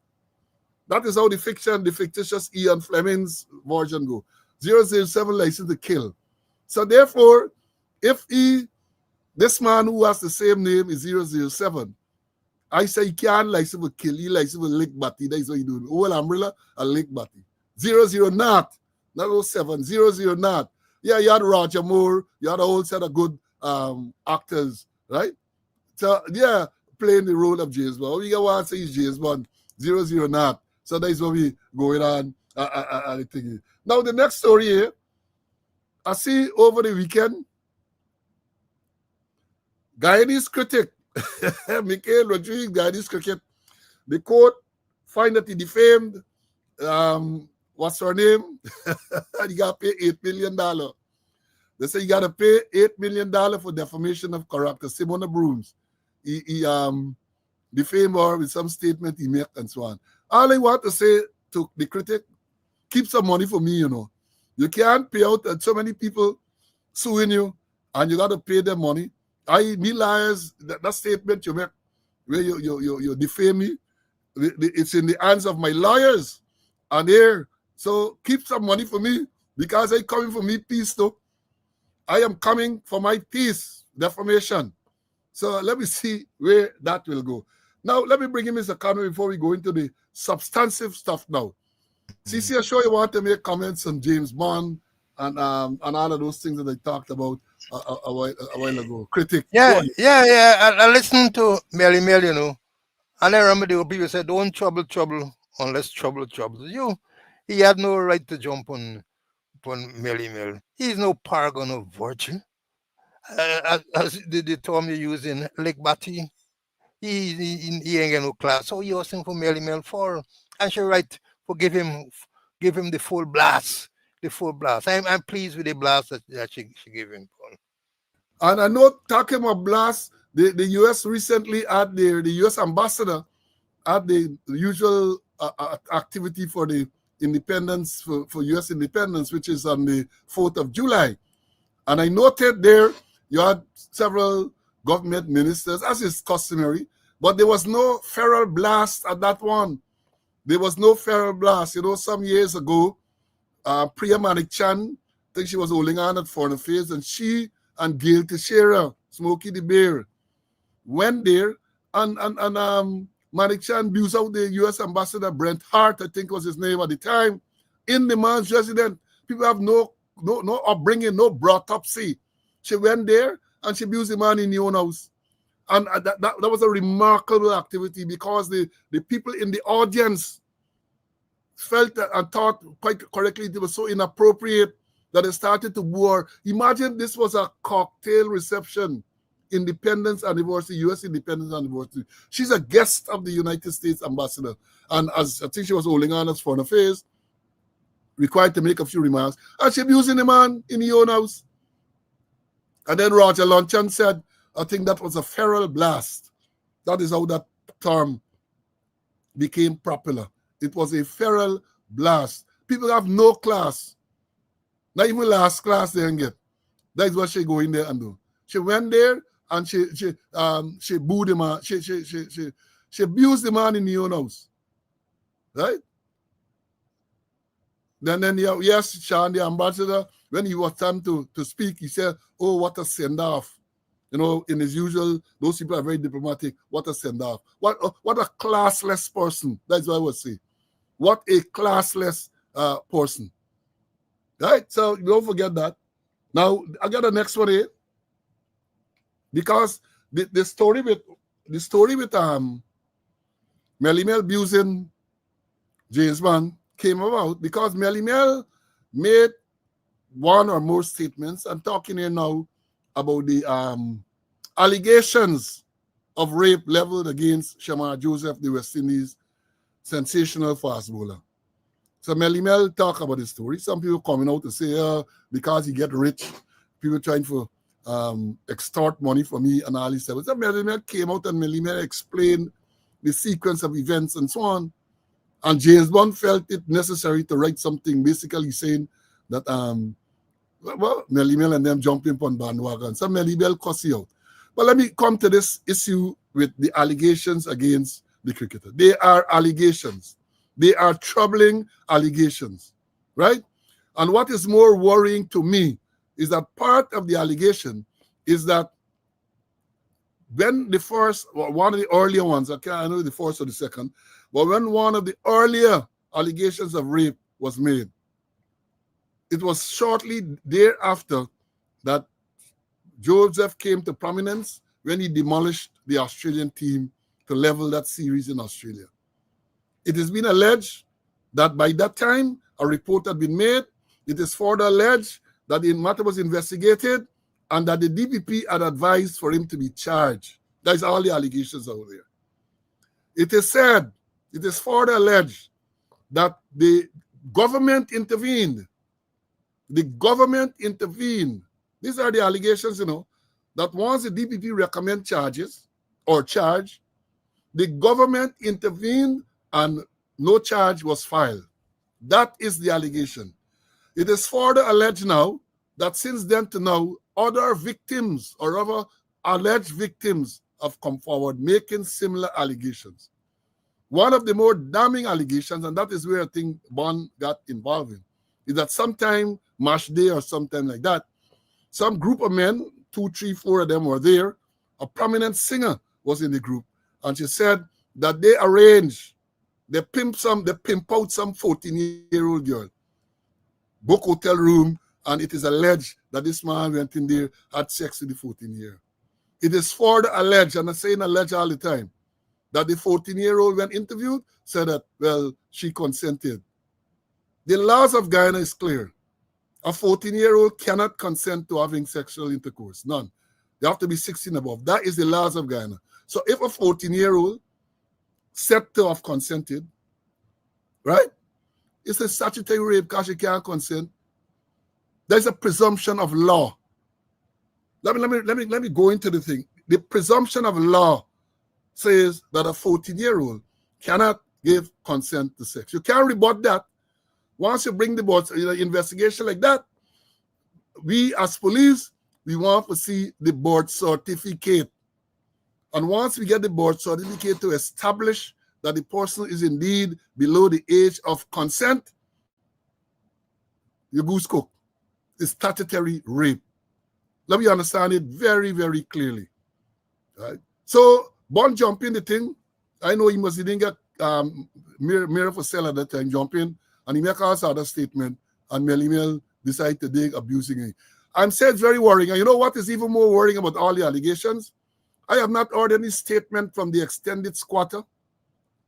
That is how the fictitious Ian Fleming's version go. 007 license to kill. So therefore, if this man who has the same name is 007, I say he can't license to kill, he license to lick batty. That's what he doing. Whole umbrella and lick batty. 00 not 07, 00 not. Yeah, you had Roger Moore, you had a whole set of good actors, right? So yeah, playing the role of James Bond. We got one say he's James Bond, 00 not. So that's what we going on. Now the next story here, I see over the weekend, Guyanese critic, Michael Rodriguez, Guyanese cricket, the court find that he defamed, what's her name? You got to pay $8 million. They say you got to pay $8 million for defamation of character. Simona Brooms. He defamed her with some statement he made and so on. All I want to say to the critic, keep some money for me, you know. You can't pay out so many people suing you and you got to pay them money. Me liars, that statement you make where you defame me, it's in the hands of my lawyers and here. So keep some money for me because I coming for me peace though. I am coming for my peace, defamation. So let me see where that will go. Now, let me bring in Mr. Conway before we go into the substantive stuff now. CC, I'm sure you want to make comments on James Bond and all of those things that I talked about a while ago. Critic. Yeah. I listened to Melly Mel, you know, and I remember the people said, don't trouble unless trouble troubles you. He had no right to jump on Melly Mel. He's no paragon of virtue. As the term you use in Lake Batty, he ain't got no class. So you asking for Melly Mel for, and she right for give him the full blast. The full blast. I'm pleased with the blast that she gave him. And I know talking about blast, the US recently had the US ambassador at the usual activity for the independence, for US independence, which is on the 4th of July. And I noted there you had several government ministers, as is customary, but there was no feral blast at that one. There was no feral blast. You know, some years ago, Priya Manik-Chan, I think she was holding on at Foreign Affairs, and she and Gail Teixeira, Smokey the Bear, went there, and Manik-Chan abused out the U.S. ambassador, Brent Hart, I think was his name at the time, in the man's residence. People have no upbringing, no brought up. See, she went there and she abused the man in your own house. And that was a remarkable activity because the people in the audience felt that and thought quite correctly it was so inappropriate that they started to boo. Imagine this was a cocktail reception, Independence Anniversary, U.S. Independence Anniversary. She's a guest of the United States ambassador. And as I think she was holding on as foreign affairs, required to make a few remarks. And she abusing the man in your own house. And then Roger Lunchan said, I think that was a feral blast. That is how that term became popular. It was a feral blast. People have no class. Not even last class they can get. That is what she go in there and do. She went there and she booed the man. She abused the man in the own house. Right? Then yes, Sean, the ambassador, when he was time to speak, he said, oh, what a send-off. You know, in his usual, those people are very diplomatic. What a send-off. What a classless person. That's what I would say. What a classless person. Right? So don't forget that. Now, I got the next one here. Because the story with Melly Mel abusing James Bond came about because Melly Mel made one or more statements. I'm talking here now about the allegations of rape leveled against Shamar Joseph, the West Indies sensational fast bowler. So Melly Mel talk about the story. Some people coming out to say, because he get rich, people trying to extort money from me and all this stuff. So Melly Mel came out and Melly Mel explained the sequence of events and so on. And James Bond felt it necessary to write something basically saying that, Melly Mel and them jumping on bandwagon. So Melly Mel cuss you out. But let me come to this issue with the allegations against the cricketer. They are allegations. They are troubling allegations, right? And what is more worrying to me is that part of the allegation is that when the first, one of the earlier ones, I can't know the first or the second, but when one of the earlier allegations of rape was made, it was shortly thereafter that Joseph came to prominence when he demolished the Australian team to level that series in Australia. It has been alleged that by that time, a report had been made. It is further alleged that the matter was investigated and that the DPP had advised for him to be charged. That's all the allegations out there. It is said, it is further alleged that the government intervened. The government intervened. These are the allegations, that once the DPP recommend charges or charge, the government intervened and no charge was filed. That is the allegation. It is further alleged now that since then to now, other victims or other alleged victims have come forward making similar allegations. One of the more damning allegations, and that is where I think Bond got involved in, is that sometime March Day or sometime like that, some group of men, 2, 3, 4 of them were there. A prominent singer was in the group, and she said that they arranged, they pimp out some 14-year-old girl, book hotel room, and it is alleged that this man went in there, had sex with the 14-year-old. It is further alleged, and I'm saying alleged all the time, that the 14-year-old, when interviewed, said that, well, she consented. The laws of Guyana is clear. A 14-year-old cannot consent to having sexual intercourse. None. They have to be 16 above. That is the laws of Guyana. So if a 14-year-old said to have consented, right, it's a statutory rape because she can't consent. There's a presumption of law. Let me go into the thing. The presumption of law says that a 14-year-old cannot give consent to sex. You can't rebut that. Once you bring the investigation like that, we as police, we want to see the board certificate. And once we get the board certificate to establish that the person is indeed below the age of consent, you goose cook. It's statutory rape. Let me understand it very, very clearly. Right? So, Bond jump in the thing. I know he didn't get Mira for sale at that time, jump in, and he make us other statement, and Melly Mel decide to dig abusing him. I'm saying it's very worrying. And you know what is even more worrying about all the allegations? I have not heard any statement from the extended squatter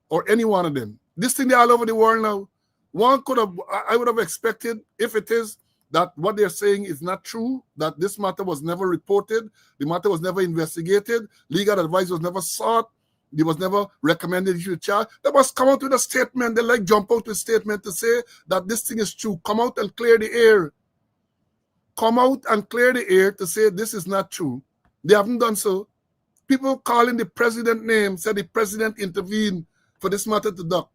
or any one of them. This thing they're all over the world now. One could have, I would have expected, if it is that what they're saying is not true, that this matter was never reported, the matter was never investigated, legal advice was never sought, it was never recommended you should charge. They must come out with a statement. They like jump out with a statement to say that this thing is true. Come out and clear the air. Come out and clear the air to say this is not true. They haven't done so. People calling the president name, said the president intervened for this matter to duck.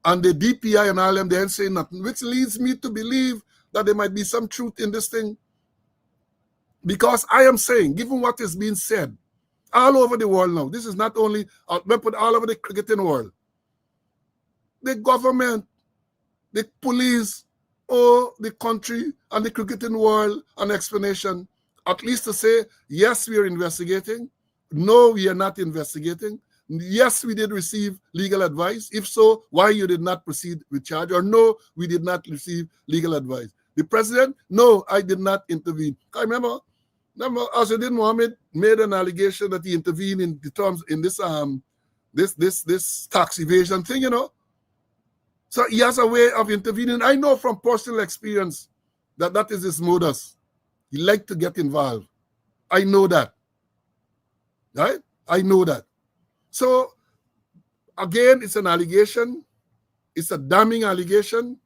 And the DPI and all them, they ain't saying nothing, which leads me to believe that there might be some truth in this thing. Because I am saying, given what is being said all over the world now, this is not only, but all over the cricketing world, the government, the police, or the country and the cricketing world an explanation, at least to say, yes, we are investigating. No, we are not investigating. Yes, we did receive legal advice. If so, why you did not proceed with charge? Or no, we did not receive legal advice. The president, no, I did not intervene. I remember Azadin Mohammed made an allegation that he intervened in the terms in this tax evasion thing, you know. So he has a way of intervening. I know from personal experience that that is his modus. He likes to get involved. I know that. Right? I know that. So, again, it's an allegation. It's a damning allegation.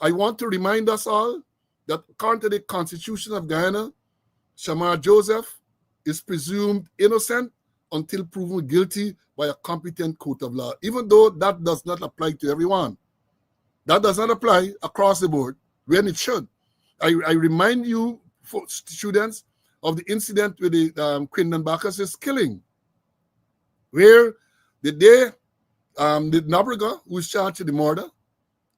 I want to remind us all that according to the Constitution of Guyana, Shamar Joseph is presumed innocent until proven guilty by a competent court of law, even though that does not apply to everyone. That does not apply across the board when it should. I remind you, students, of the incident with the Quindon Bacchus' killing, where the day the Nabriga, who was charged with the murder,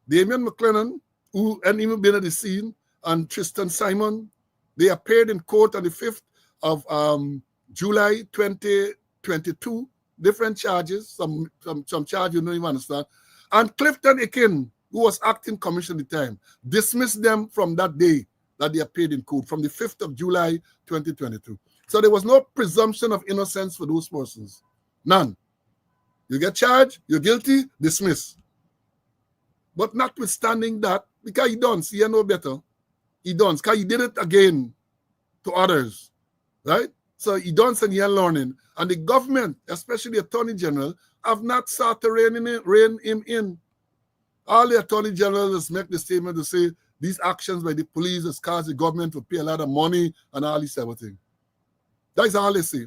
Damian McLennan, who hadn't even been at the scene, and Tristan Simon, they appeared in court on the 5th of July 2022, different charges, some charges you don't even understand. And Clifton Akin, who was acting commissioner at the time, dismissed them from that day that they appeared in court, from the 5th of July 2022. So there was no presumption of innocence for those persons. None. You get charged, you're guilty, dismiss. But notwithstanding that, because he don't see you no better, he don't, because he did it again to others, right? So he don't and he ain't learning. And the government, especially the Attorney General, have not sought to rein him in. All the Attorney Generals make the statement to say these actions by the police has caused the government to pay a lot of money and all this type of thing. That's all they say.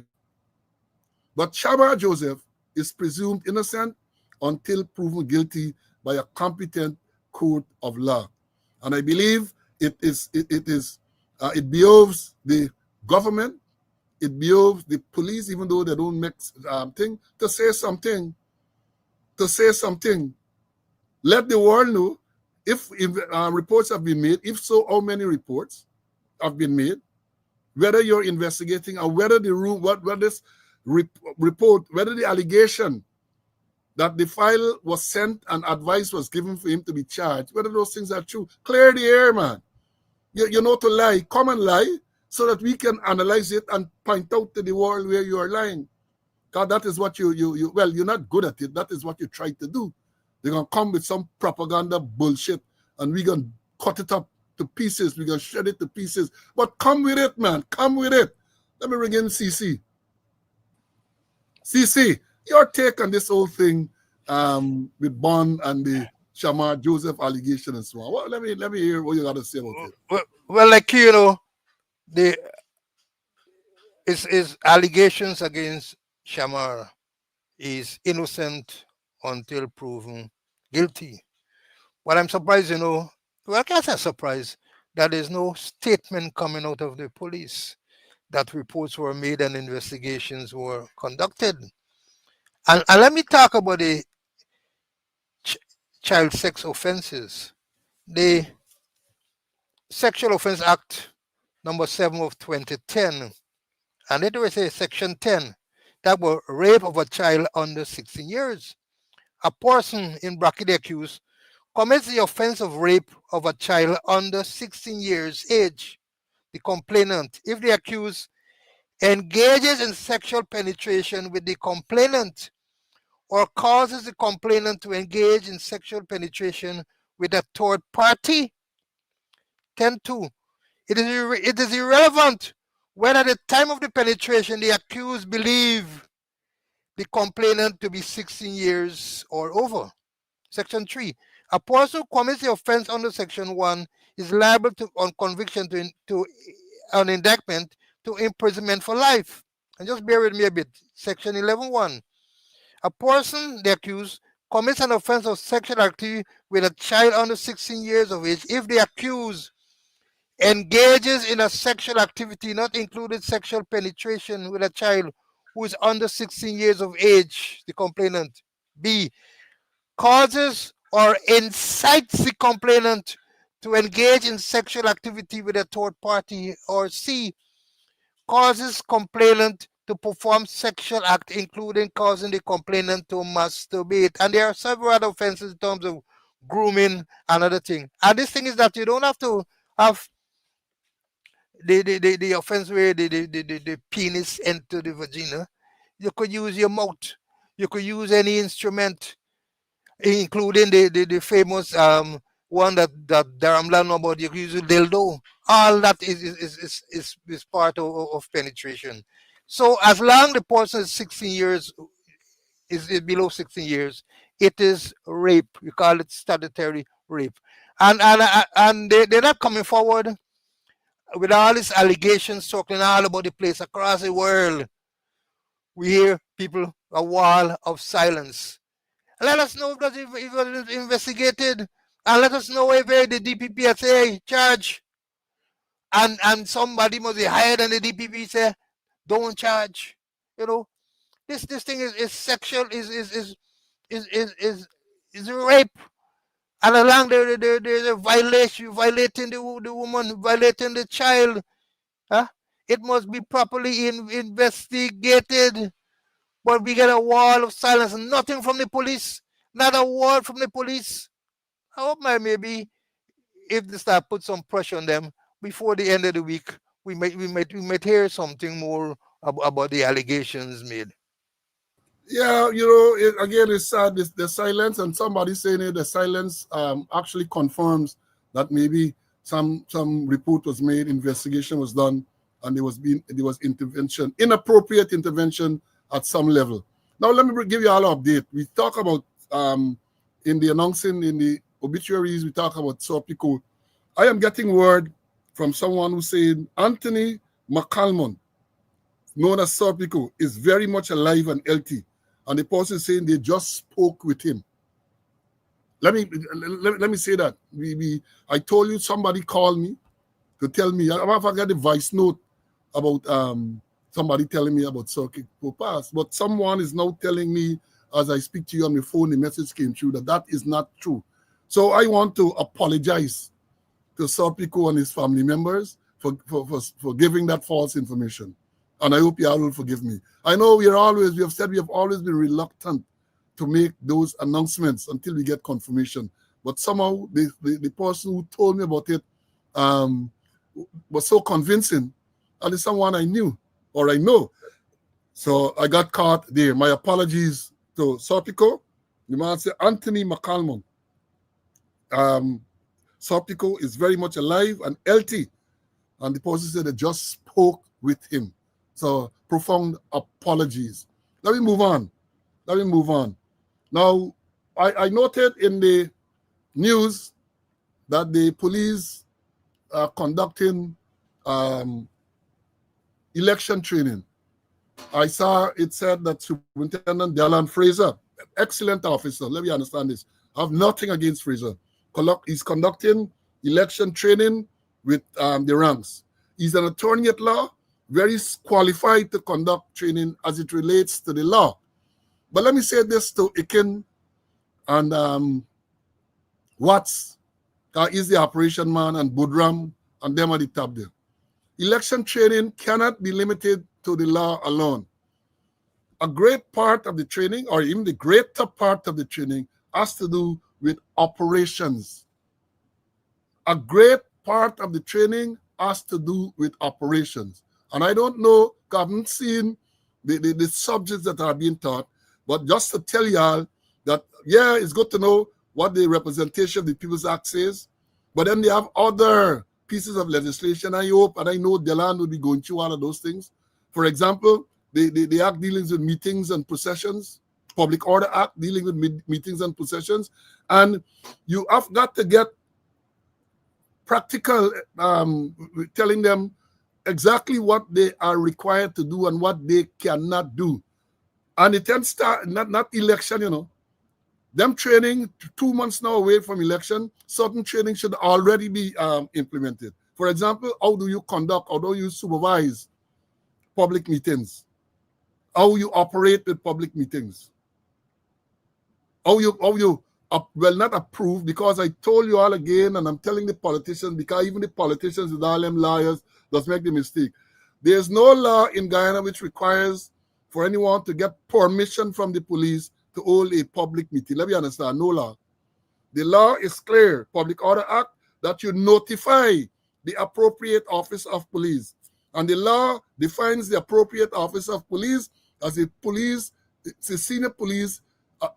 But Shamar Joseph is presumed innocent until proven guilty by a competent court of law. And I believe it behoves the government, it behoves the police, even though they don't make thing, to say something. To say something. Let the world know if reports have been made. If so, how many reports have been made? Whether you're investigating or whether the this report, whether the allegation that the file was sent and advice was given for him to be charged, whether those things are true. Clear the air, man. You know to lie. Come and lie so that we can analyze it and point out to the world where you are lying. Because that is what well, you're not good at it. That is what you try to do. They're going to come with some propaganda bullshit and we're going to cut it up to pieces. We're going to shred it to pieces. But come with it, man. Come with it. Let me bring in CC. CC, your take on this whole thing with Bond and the Shamar Joseph allegation and so on. Well, let me hear what you got to say about it. Well, like you know, the is allegations against Shamar is innocent until proven guilty. Well, I'm surprised, you know. Well, I guess I'm surprised that there's no statement coming out of the police that reports were made and investigations were conducted. And let me talk about the ch- child sex offenses. The Sexual Offense Act number 7 of 2010, and it was a section 10 that were rape of a child under 16 years. A person in bracket accused commits the offense of rape of a child under 16 years age the complainant, if the accused engages in sexual penetration with the complainant or causes the complainant to engage in sexual penetration with a third party. 10.2. It is irrelevant whether at the time of the penetration the accused believe the complainant to be 16 years or over. Section 3. A person who commits the offense under Section 1 is liable to, on conviction to an indictment to imprisonment for life. And just bear with me a bit. Section 11.1. A person, the accused, commits an offense of sexual activity with a child under 16 years of age if the accused engages in a sexual activity not including sexual penetration with a child who is under 16 years of age, the complainant. B. Causes or incites the complainant to engage in sexual activity with a third party. Or C. Causes complainant to perform sexual act, including causing the complainant to masturbate. And there are several other offenses in terms of grooming and other thing. And this thing is that you don't have to have the offense where the penis enter the vagina. You could use your mouth. You could use any instrument, including the famous one that Daramla know about. You could use a dildo. All that is part of penetration. So as long the person is 16 years is below 16 years, it is rape. We call it statutory rape. And they're not coming forward with all these allegations talking all about the place across the world. We hear people a wall of silence. Let us know if it was investigated, and let us know if the DPP has say charge, and somebody must be higher than the DPP say don't charge. You know, this thing is sexual is rape, and along there's a violation, violating the woman, violating the child. Huh? It must be properly investigated. But we get a wall of silence, nothing from the police, not a word from the police. I hope maybe if they start put some pressure on them before the end of the week, we might hear something more about the allegations made. Yeah, you know, again, it's sad. The silence, and somebody saying it, the silence actually confirms that maybe some report was made, investigation was done, and there was intervention, inappropriate intervention at some level. Now, let me give you all an update. We talk about in the announcing in the obituaries, we talk about Sopico. I am getting word from someone who said Anthony McCalmon, known as Sopico, is very much alive and healthy. And the person saying they just spoke with him. Let me say that. I told you somebody called me to tell me. I forgot the voice note about somebody telling me about circuit pass, but someone is now telling me as I speak to you on the phone, the message came through that is not true. So I want to apologize to Sopico and his family members for giving that false information. And I hope you all will forgive me. I know we have always been reluctant to make those announcements until we get confirmation. But somehow the person who told me about it was so convincing, and it's someone I knew or I know. So I got caught there. My apologies to Sopico. The man said Anthony McCalmon. Sopico is very much alive and healthy. And the person said they just spoke with him. So profound apologies. Let me move on. Now, I noted in the news that the police are conducting election training. I saw it said that Superintendent Dallin Fraser, excellent officer, let me understand this. I have nothing against Fraser. He's conducting election training with the ranks. He's an attorney at law, very qualified to conduct training as it relates to the law. But let me say this to Ikin and Watts, is the operation man, and Budram, and them at the top there. Election training cannot be limited to the law alone. A great part of the training, or even the greater part of the training, has to do with operations. A great part of the training has to do with operations. And I don't know, I haven't seen the subjects that are being taught, but just to tell y'all that, yeah, it's good to know what the representation of the People's Act says, but then they have other pieces of legislation. I hope, and I know Delan will be going through all of those things. For example, the Act dealing with meetings and processions, Public Order Act dealing with meetings and processions, and you have got to get practical, telling them exactly what they are required to do and what they cannot do. And it can start, not election, you know. Them training 2 months now away from election, certain training should already be implemented. For example, how do you conduct, how do you supervise public meetings? How you operate with public meetings? How you well, not approve, because I told you all again, and I'm telling the politicians, because even the politicians with all them liars does make the mistake. There's no law in Guyana which requires for anyone to get permission from the police to hold a public meeting. Let me understand, no law. The law is clear, Public Order Act, that you notify the appropriate office of police. And the law defines the appropriate office of police as the senior police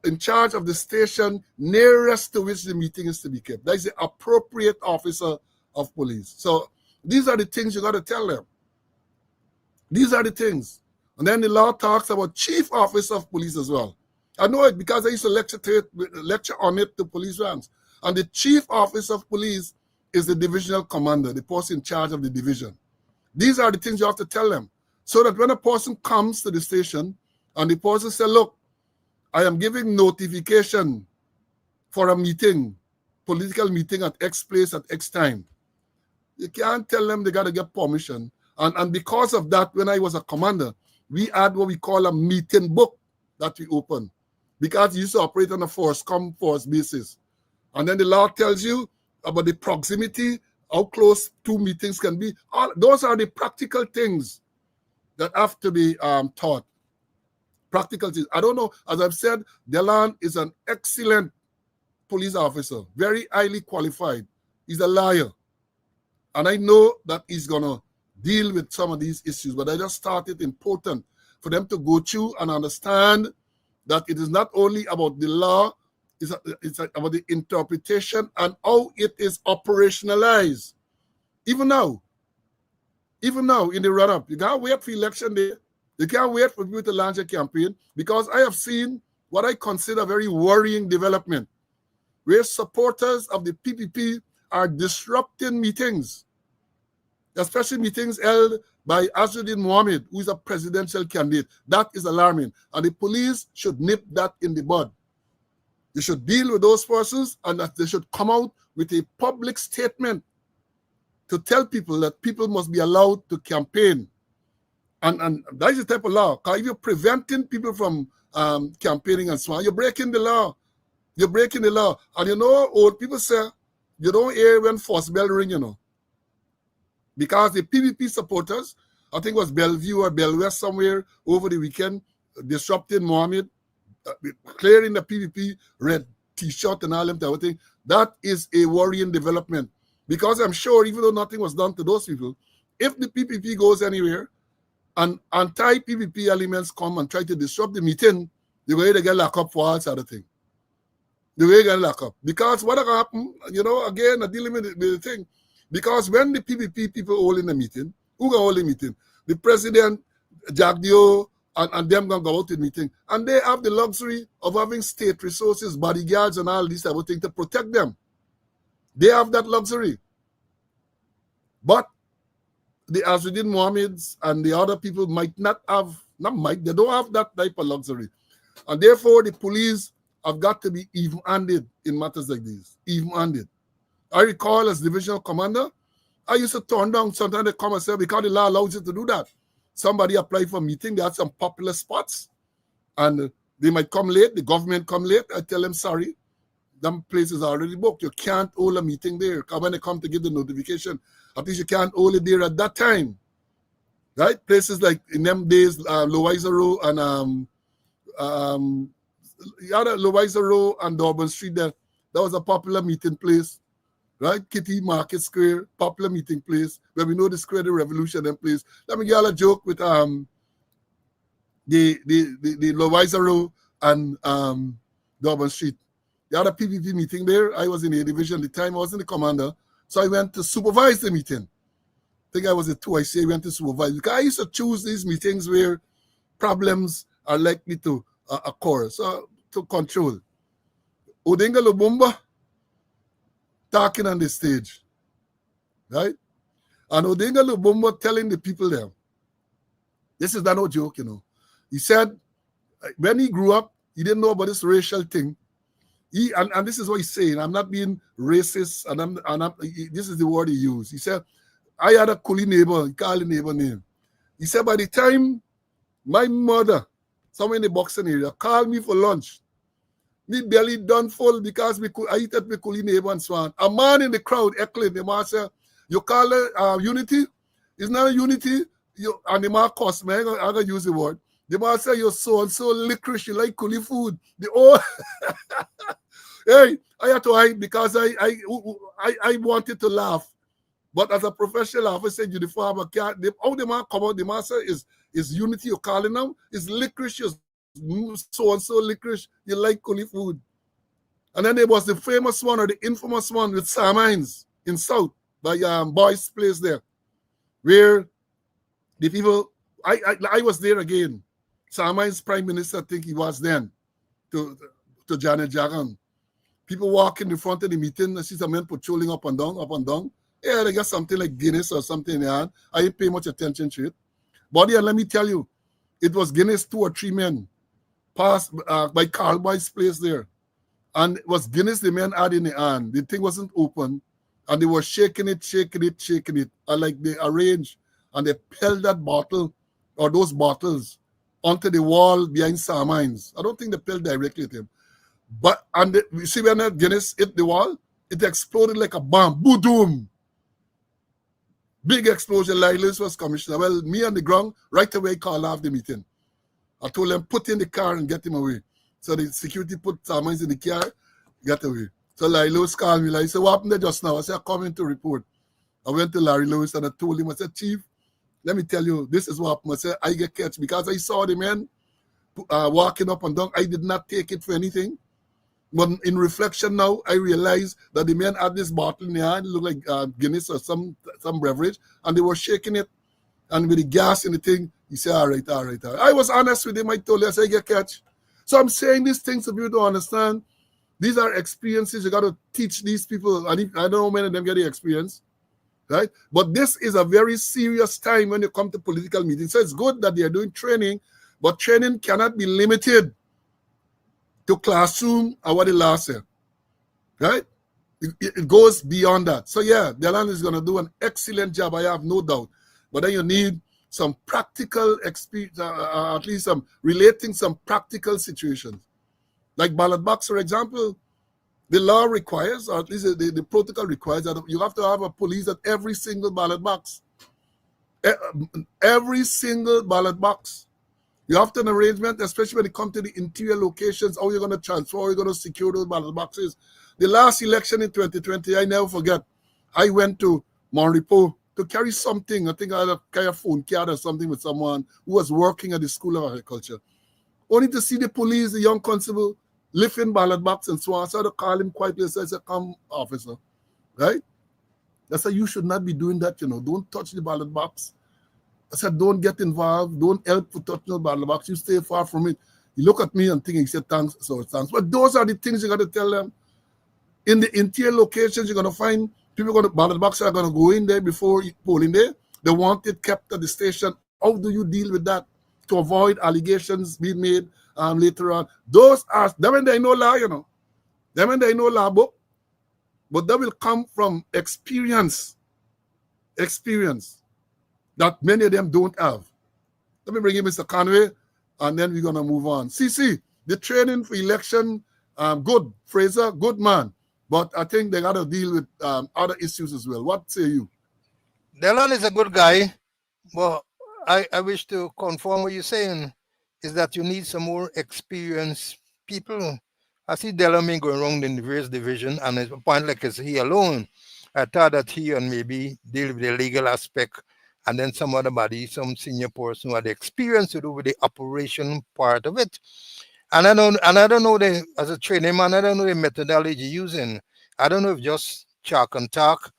in charge of the station nearest to which the meeting is to be kept. That is the appropriate officer of police. So these are the things you got to tell them. These are the things. And then the law talks about chief officer of police as well. I know it because I used to lecture on it to police ranks. And the chief officer of police is the divisional commander, the person in charge of the division. These are the things you have to tell them. So that when a person comes to the station and the person says, look, I am giving notification for a meeting, political meeting at X place at X time. You can't tell them they got to get permission. And because of that, when I was a commander, we had what we call a meeting book that we open, because we used to operate on a force-come force basis. And then the law tells you about the proximity, how close two meetings can be. Those are the practical things that have to be taught. Practical things. I don't know, as I've said, Delan is an excellent police officer, very highly qualified. He's a lawyer. And I know that he's going to deal with some of these issues, but I just thought it important for them to go through and understand that it is not only about the law, it's about the interpretation and how it is operationalized. Even now in the run-up, you can't wait for election day. You can't wait for people to launch a campaign, because I have seen what I consider a very worrying development, where supporters of the PPP are disrupting meetings, especially meetings held by Azzuddin Mohammed, who is a presidential candidate. That is alarming. And the police should nip that in the bud. They should deal with those persons, and that they should come out with a public statement to tell people that people must be allowed to campaign. And that is the type of law. Because if you're preventing people from campaigning and so on, you're breaking the law. You're breaking the law. And you know, old people say, you don't hear when force bell ring, you know. Because the PVP supporters, I think it was Bellevue or Belwest somewhere over the weekend, disrupting Mohammed, clearing the PVP, red T-shirt and all them type of thing. That is a worrying development. Because I'm sure, even though nothing was done to those people, if the PPP goes anywhere and anti-PPP elements come and try to disrupt the meeting, they're going to get locked up for all sort of thing. They're going to get locked up. Because what will happen, you know, again, I'm dealing with the thing. Because when the PPP people hold in the meeting, who going to hold the meeting? The president, Jagdio, and them going to go out to the meeting. And they have the luxury of having state resources, bodyguards, and all these type of things to protect them. They have that luxury. But the Azzuddin Mohammeds and the other people might not have, they don't have that type of luxury. And therefore, the police have got to be even-handed in matters like this. Even-handed. I recall as divisional commander, I used to turn down, sometimes they come and say, because the law allows you to do that. Somebody applied for a meeting, they had some popular spots, and they might come late, the government come late, I tell them, sorry, them places are already booked. You can't hold a meeting there. Because when they come to give the notification, at least you can't hold it there at that time. Right? Places like in them days, Loiza Row and Loiza Row and Durban Street there, that was a popular meeting place. right? Kitty Market Square, popular meeting place, where we know the Square, the Revolution and place. Let me get a joke with the Loiza Row and Durban Street. They had a PPP meeting there. I was in A division at the time. I was in the commander. So I went to supervise the meeting. I think I was a 2IC. I went to supervise. Because I used to choose these meetings where problems are likely to occur. So to control. Odinga Lubumba talking on the stage, right? And Odinga Lubumba telling the people there, this is not no joke, He said when he grew up, he didn't know about this racial thing. And this is what he's saying. I'm not being racist, this is the word he used. He said, I had a coolie neighbor, he called the neighbor name. He said, by the time my mother, somewhere in the boxing area, called me for lunch, me belly done full because I eat at my coolie neighbor and so on. A man in the crowd echoing, the man said, you call it unity? It's not a unity. And the man cussed me, I'm going to use the word. The man said, you're so and so licorice, you like coolie food. Hey, I had to hide because I wanted to laugh. But as a professional officer, you the farmer can't. How the man come out, the man say is unity you're calling them? Is licorice, so and so licorice, you like coolie food. And then there was the famous one or the infamous one with Sam Hines in South by Boy's Place there, where the people, I was there again. Sam Hines Prime Minister, I think he was then, to Janet Jagan. People walking in front of the meeting, I see some men patrolling up and down, up and down. Yeah, they got something like Guinness or something in their hand. I didn't pay much attention to it. But yeah, let me tell you, it was Guinness 2 or 3 men passed by Carl Boy's Place there. And it was Guinness the men had in the hand. The thing wasn't open. And they were shaking it. And like they arranged and they held that bottle or those bottles onto the wall behind Sam Hines. I don't think they fell directly at him. But you see when that Guinness hit the wall, it exploded like a bomb. Boom! Big explosion. Larry Lewis was commissioner. Well, me on the ground, right away, called off the meeting. I told them, put in the car and get him away. So the security put Sam Hines in the car, get away. So Larry Lewis called me. Like, he said, what happened there just now? I said, I'm coming to report. I went to Larry Lewis and I told him, I said, Chief, let me tell you, this is what happened. I said, I get catch because I saw the men walking up and down. I did not take it for anything. But in reflection now, I realized that the men had this bottle in their hand, it looked like Guinness or some beverage, and they were shaking it. And with the gas in the thing, he said, all right. I was honest with him. I told him, I said, I get catch. So I'm saying these things for you to understand. These are experiences. You got to teach these people. I don't know how many of them get the experience, right? But this is a very serious time when you come to political meetings. So it's good that they are doing training, but training cannot be limited to classroom or what the law said, right? It goes beyond that. So yeah, Delan is going to do an excellent job. I have no doubt. But then you need some practical experience, at least some relating some practical situations. Like ballot box, for example, the law requires, or at least the protocol requires that you have to have a police at every single ballot box. Every single ballot box. You have to an arrangement, especially when it comes to the interior locations, how you're going to transfer, how you're going to secure those ballot boxes. The last election in 2020, I never forget, I went to Monrepo to carry something. I think I had a kind of phone card or something with someone who was working at the School of Agriculture. Only to see the police, the young constable, lifting ballot box and so on. So I had to call him quietly. So I said, come, officer, right? I said, you should not be doing that, Don't touch the ballot box. I said, don't get involved. Don't help to touch the ballot box. You stay far from it. He looked at me and thinking, he said, thanks. So thanks. But those are the things you got to tell them. In the interior locations, you're going to find ballot boxes are going to go in there before polling day. They want it kept at the station. How do you deal with that to avoid allegations being made later on? Those are, them and they know law, Them and they know law book. But that will come from experience that many of them don't have. Let me bring in Mr. Conway, and then we're going to move on. CC, the training for election, good. Fraser, good man. But I think they got to deal with other issues as well. What say you? Delan is a good guy, but I wish to confirm what you're saying is that you need some more experienced people I see Delamy going around in the various division, and at a point like it's he alone. I thought that he and maybe deal with the legal aspect, and then some other body, some senior person who had the experience to do with the operation part of it. And I don't know the as a training man, I don't know the methodology using. I don't know if just chalk and talk.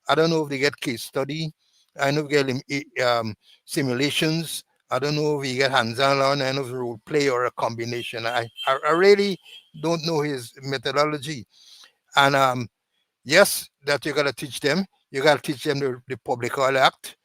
I don't know if they get case study. I know if they get simulations. I don't know if he get hands-on learning. I know if it's role play or a combination. I really don't know his methodology. And yes, that you gotta teach them. You gotta teach them the Public Order Act,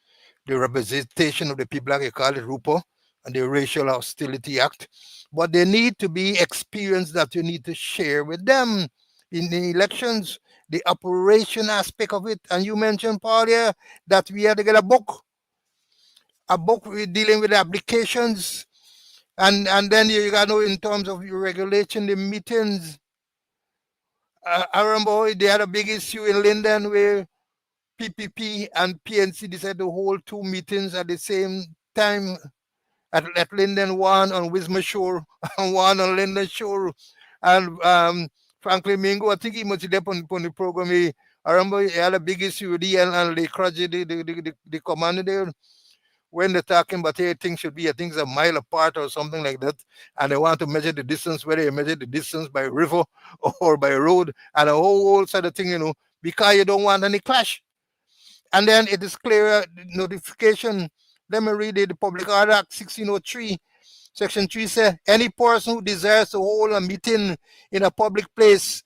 the Representation of the People Act, you call it RUPO, and the Racial Hostility Act. But they need to be experience that you need to share with them in the elections, the operation aspect of it. And you mentioned, Paul, here, that we had to get a book with dealing with applications. And then you got to know in terms of your regulation, the meetings. I remember they had a big issue in Linden where PPP and PNC decided to hold two meetings at the same time at Linden, one on Wisma Shore and one on Linden Shore. And Franklin Mingo, I think he must have on the program. I remember he had a big issue with the and the Kraji, the commander there. When they're talking about hey, things should be, I think, a mile apart or something like that, and they want to measure the distance, whether you measure the distance by river or by road, and a whole sort of thing, because you don't want any clash. And then it is clear notification. Let me read it. The Public Order Act 1603, Section 3 says, any person who desires to hold a meeting in a public place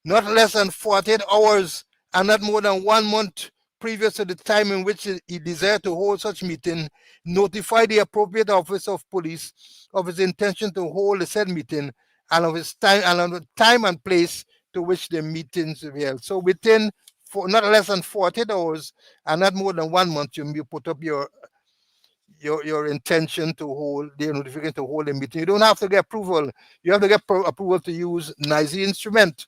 not less than 48 hours and not more than 1 month previous to the time in which he desired to hold such meeting, notify the appropriate officer of police of his intention to hold the said meeting and of his time and of the time and place to which the meetings will be held. So within not less than 48 hours and not more than 1 month, you put up your intention to hold the notification to hold a meeting. You don't have to get approval. You have to get approval to use NICE instrument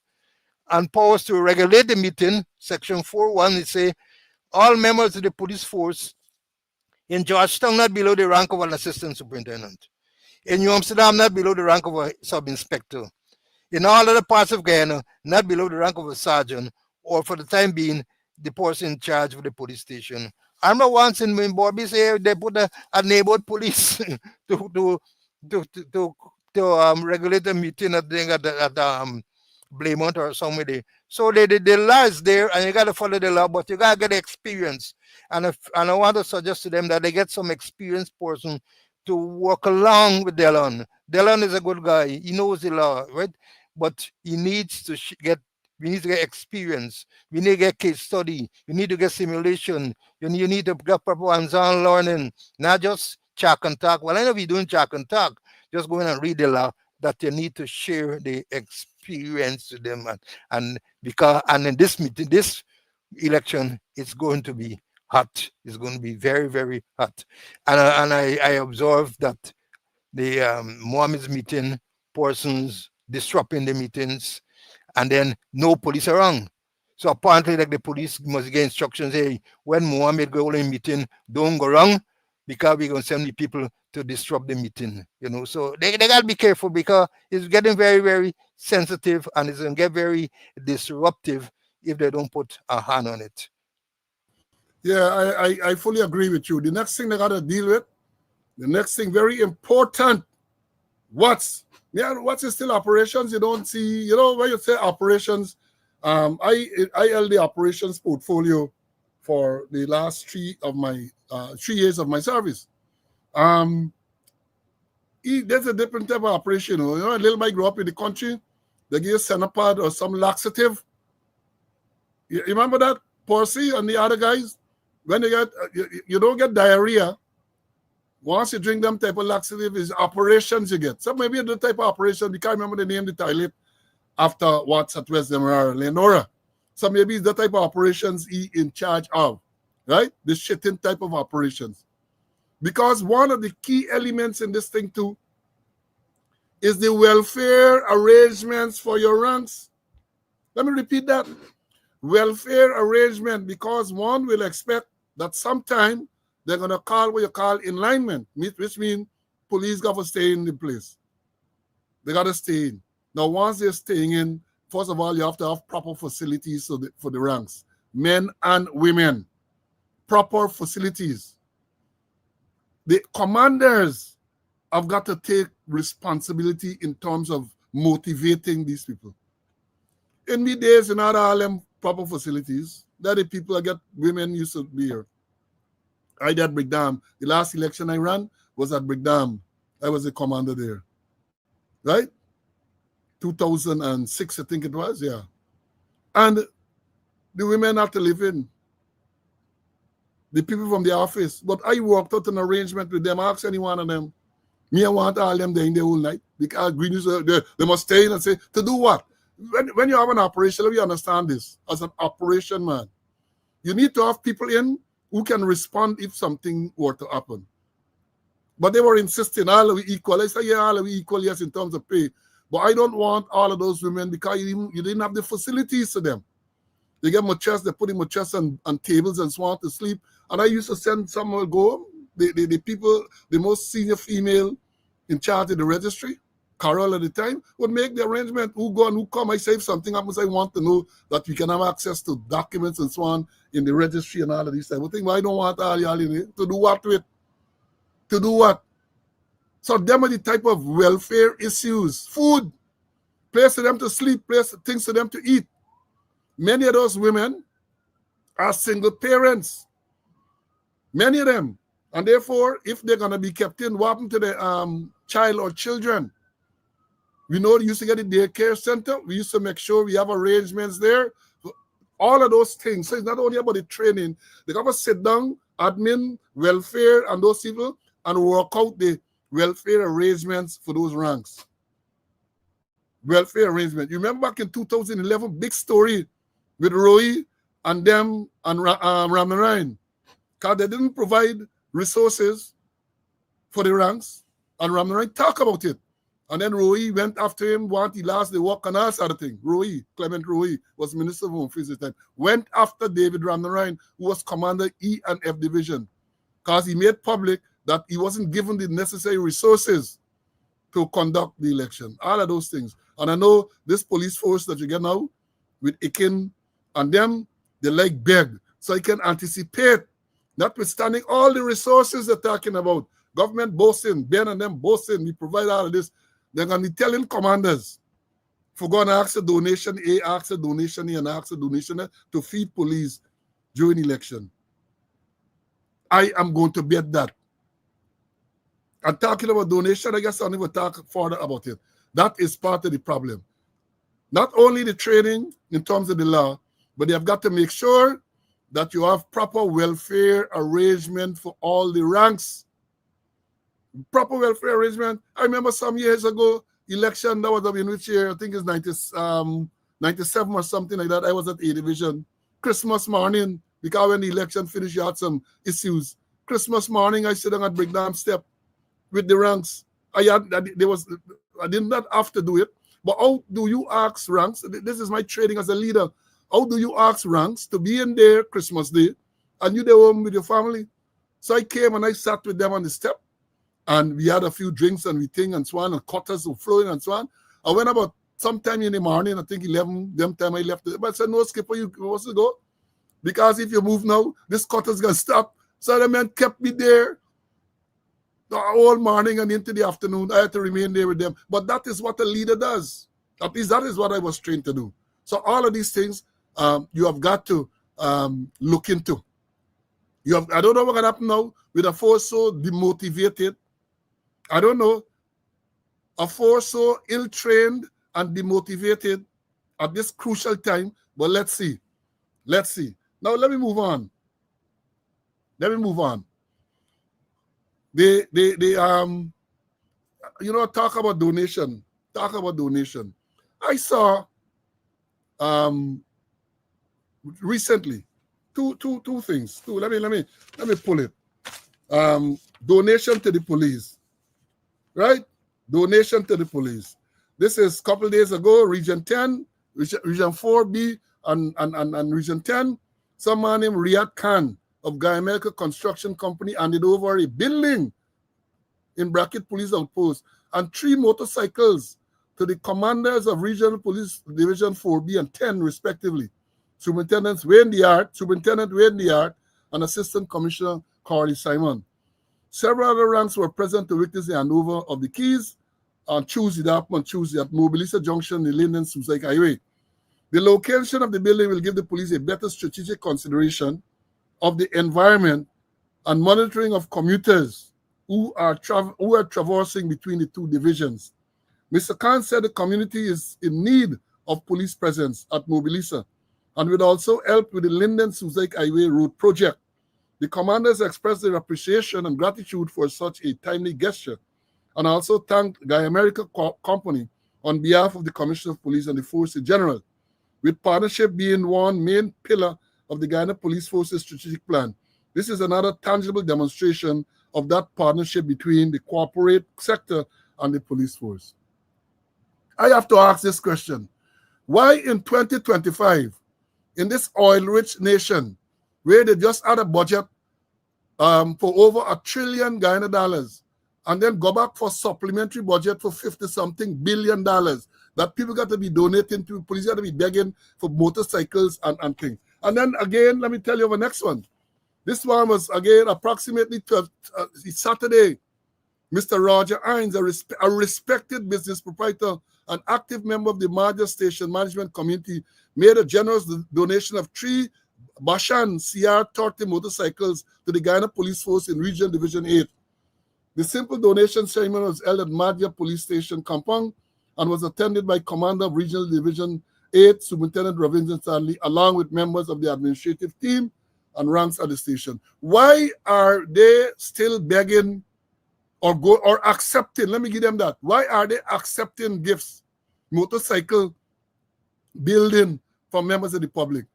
and powers to regulate the meeting. Section 4.1, it say all members of the police force in Georgetown not below the rank of an assistant superintendent. In New Amsterdam, not below the rank of a sub-inspector. In all other parts of Guyana, not below the rank of a sergeant, or for the time being, the person in charge of the police station. I remember once in Bobby say they put a neighborhood police to to to to, to, to regulate the meeting at Blaymont or somewhere. So the law is there, and you got to follow the law, but you got to get experience. And I want to suggest to them that they get some experienced person to work along with Delon. Delon is a good guy. He knows the law, right? But he needs to get. We need to get experience. We need to get case study. You need to get simulation. You need to get proper hands-on learning, not just chalk and talk. Well, I know we're doing chalk and talk. Just go in and read the law. That you need to share the experience to them, and in this meeting, this election, it's going to be hot. It's going to be very, very hot. And I observed that the Mohammed's meeting persons disrupting the meetings, and then no police around. So apparently, like the police must get instructions, hey, when Mohammed go in meeting, don't go wrong because we're gonna send the people to disrupt the meeting. So they gotta be careful because it's getting very, very sensitive and it's gonna get very disruptive if they don't put a hand on it. Yeah, I fully agree with you. The next thing they got to deal with, the next thing, very important, what's is still operations. You don't see, when you say operations, I held the operations portfolio for the last 3 years of my service. There's a different type of operation. A little boy grew up in the country, they give Senapad or some laxative. You remember that? Percy and the other guys, when they get, you don't get diarrhea. Once you drink them type of laxative, is operations you get. So maybe the type of operation, we can't remember the name of the toilet after what's at West Demerara, Leonora. So maybe it's the type of operations he in charge of, right? The shitting type of operations. Because one of the key elements in this thing too is the welfare arrangements for your ranks. Let me repeat that. Welfare arrangement, because one will expect that sometime they're going to call what you call enlinement, which means police got to stay in the place. They got to stay in. Now, once they're staying in, first of all, you have to have proper facilities for the ranks, men and women, proper facilities. The commanders have got to take responsibility in terms of motivating these people. In the days, in other Harlem proper facilities, that the people that get women used to be here. I did Brickdam. The last election I ran was at Brickdam. I was the commander there. Right? 2006, I think it was, yeah. And the women had to live in. The people from the office. But I worked out an arrangement with them. I asked any one of them. Me, I want all them there in the whole night. Because Greenies, they must stay in and say, to do what? When you have an operation, let me understand this. As an operation man, you need to have people in who can respond if something were to happen. But they were insisting, all are we equal? I said, yeah, all are we equal, yes, in terms of pay. But I don't want all of those women because you didn't have the facilities for them. They get mattresses, they put in mattresses on tables and so on to sleep. And I used to send someone go, the people, the most senior female in charge of the registry, Carol at the time, would make the arrangement, who go and who come. I say if something happens, I want to know that we can have access to documents and so on in the registry and all of these type of things. But I don't want all y'all in it. To do what with? To do what? So them are the type of welfare issues. Food, place for them to sleep, place things for them to eat. Many of those women are single parents. Many of them. And therefore, if they're going to be kept in, what happened to the child or children? We know they used to get a daycare center. We used to make sure we have arrangements there. All of those things. So it's not only about the training. They got to sit down, admin, welfare, and those people, and work out the welfare arrangements for those ranks. Welfare arrangement. You remember back in 2011, big story with Roy and them and Ramnarine. Because they didn't provide resources for the ranks. And Ramnarine talk about it. And then Roy went after him, he lost the work and all sort of thing. Clement Roy was Minister of Home Affairs at the time. Went after David Ramnarine, who was Commander E and F Division. Because he made public that he wasn't given the necessary resources to conduct the election. All of those things. And I know this police force that you get now with Ikin and them, they like beg. So you can anticipate, notwithstanding all the resources they're talking about. Government boasting, Ben and them boasting, we provide all of this. They're going to be telling commanders, for going to ask a donation A, ask a donation E, and ask a donation A to feed police during election. I am going to bet that. And talking about donation, I guess I'll never talk further about it. That is part of the problem. Not only the training in terms of the law, but they have got to make sure that you have proper welfare arrangement for all the ranks. Proper welfare arrangement. I remember some years ago, election, that was in which year? I think it's 97 or something like that. I was at A Division. Christmas morning, because when the election finished, you had some issues. Christmas morning, I sit down at Brickdam Step with the ranks. I did not have to do it. But how do you ask ranks? This is my training as a leader. How do you ask ranks to be in there Christmas Day and you there home with your family? So I came and I sat with them on the step. And we had a few drinks and we ting and so on, and cutters were flowing and so on. I went about sometime in the morning, I think 11, them time I left. But I said, no, Skipper, you supposed to go. Because if you move now, this cutter's going to stop. So the man kept me there the whole morning and into the afternoon. I had to remain there with them. But that is what a leader does. At least that is what I was trained to do. So all of these things you have got to look into. I don't know what's going to happen now with a force so demotivated. I don't know, a force so ill-trained and demotivated at this crucial time, but let's see. Let's see. Now, let me move on. They talk about donation. I saw recently two things. Let me pull it. Donation to the police. Right? Donation to the police. This is a couple of days ago, Region 10, Region 4B, and Region 10. Some man named Riyad Khan of Guyamerica Construction Company handed over a building in Bracket Police Outpost and 3 motorcycles to the commanders of Regional Police Division 4B and 10, respectively, Superintendent Wayne Diart, and Assistant Commissioner Corley Simon. Several other ranks were present to witness the handover of the keys on Tuesday at Mobilisa Junction, the Linden Susaik Highway. The location of the building will give the police a better strategic consideration of the environment and monitoring of commuters who are traversing between the two divisions. Mr. Khan said the community is in need of police presence at Mobilisa and would also help with the Linden Susaik Highway Road project. The commanders expressed their appreciation and gratitude for such a timely gesture and also thanked Guy America Company on behalf of the Commissioner of Police and the Force in general, with partnership being one main pillar of the Guyana Police Force's strategic plan. This is another tangible demonstration of that partnership between the corporate sector and the police force. I have to ask this question. Why in 2025, in this oil-rich nation, where they just had a budget for over $1 trillion Guyana dollars, and then go back for supplementary budget for 50-something billion dollars that people got to be donating to, police got to be begging for motorcycles and things. And then again, let me tell you the next one. This one was again approximately Saturday. Mr. Roger Hines, a respected business proprietor, an active member of the Marja Station management community, made a generous donation of 3 Bashan CR30 motorcycles to the Guyana Police Force in Regional Division 8. The simple donation ceremony was held at Marja Police Station compound and was attended by Commander of Regional Division 8, Superintendent Ravindran Stanley, along with members of the administrative team and ranks at the station. Why are they still begging or accepting? Let me give them that. Why are they accepting gifts, motorcycle building from members of the public?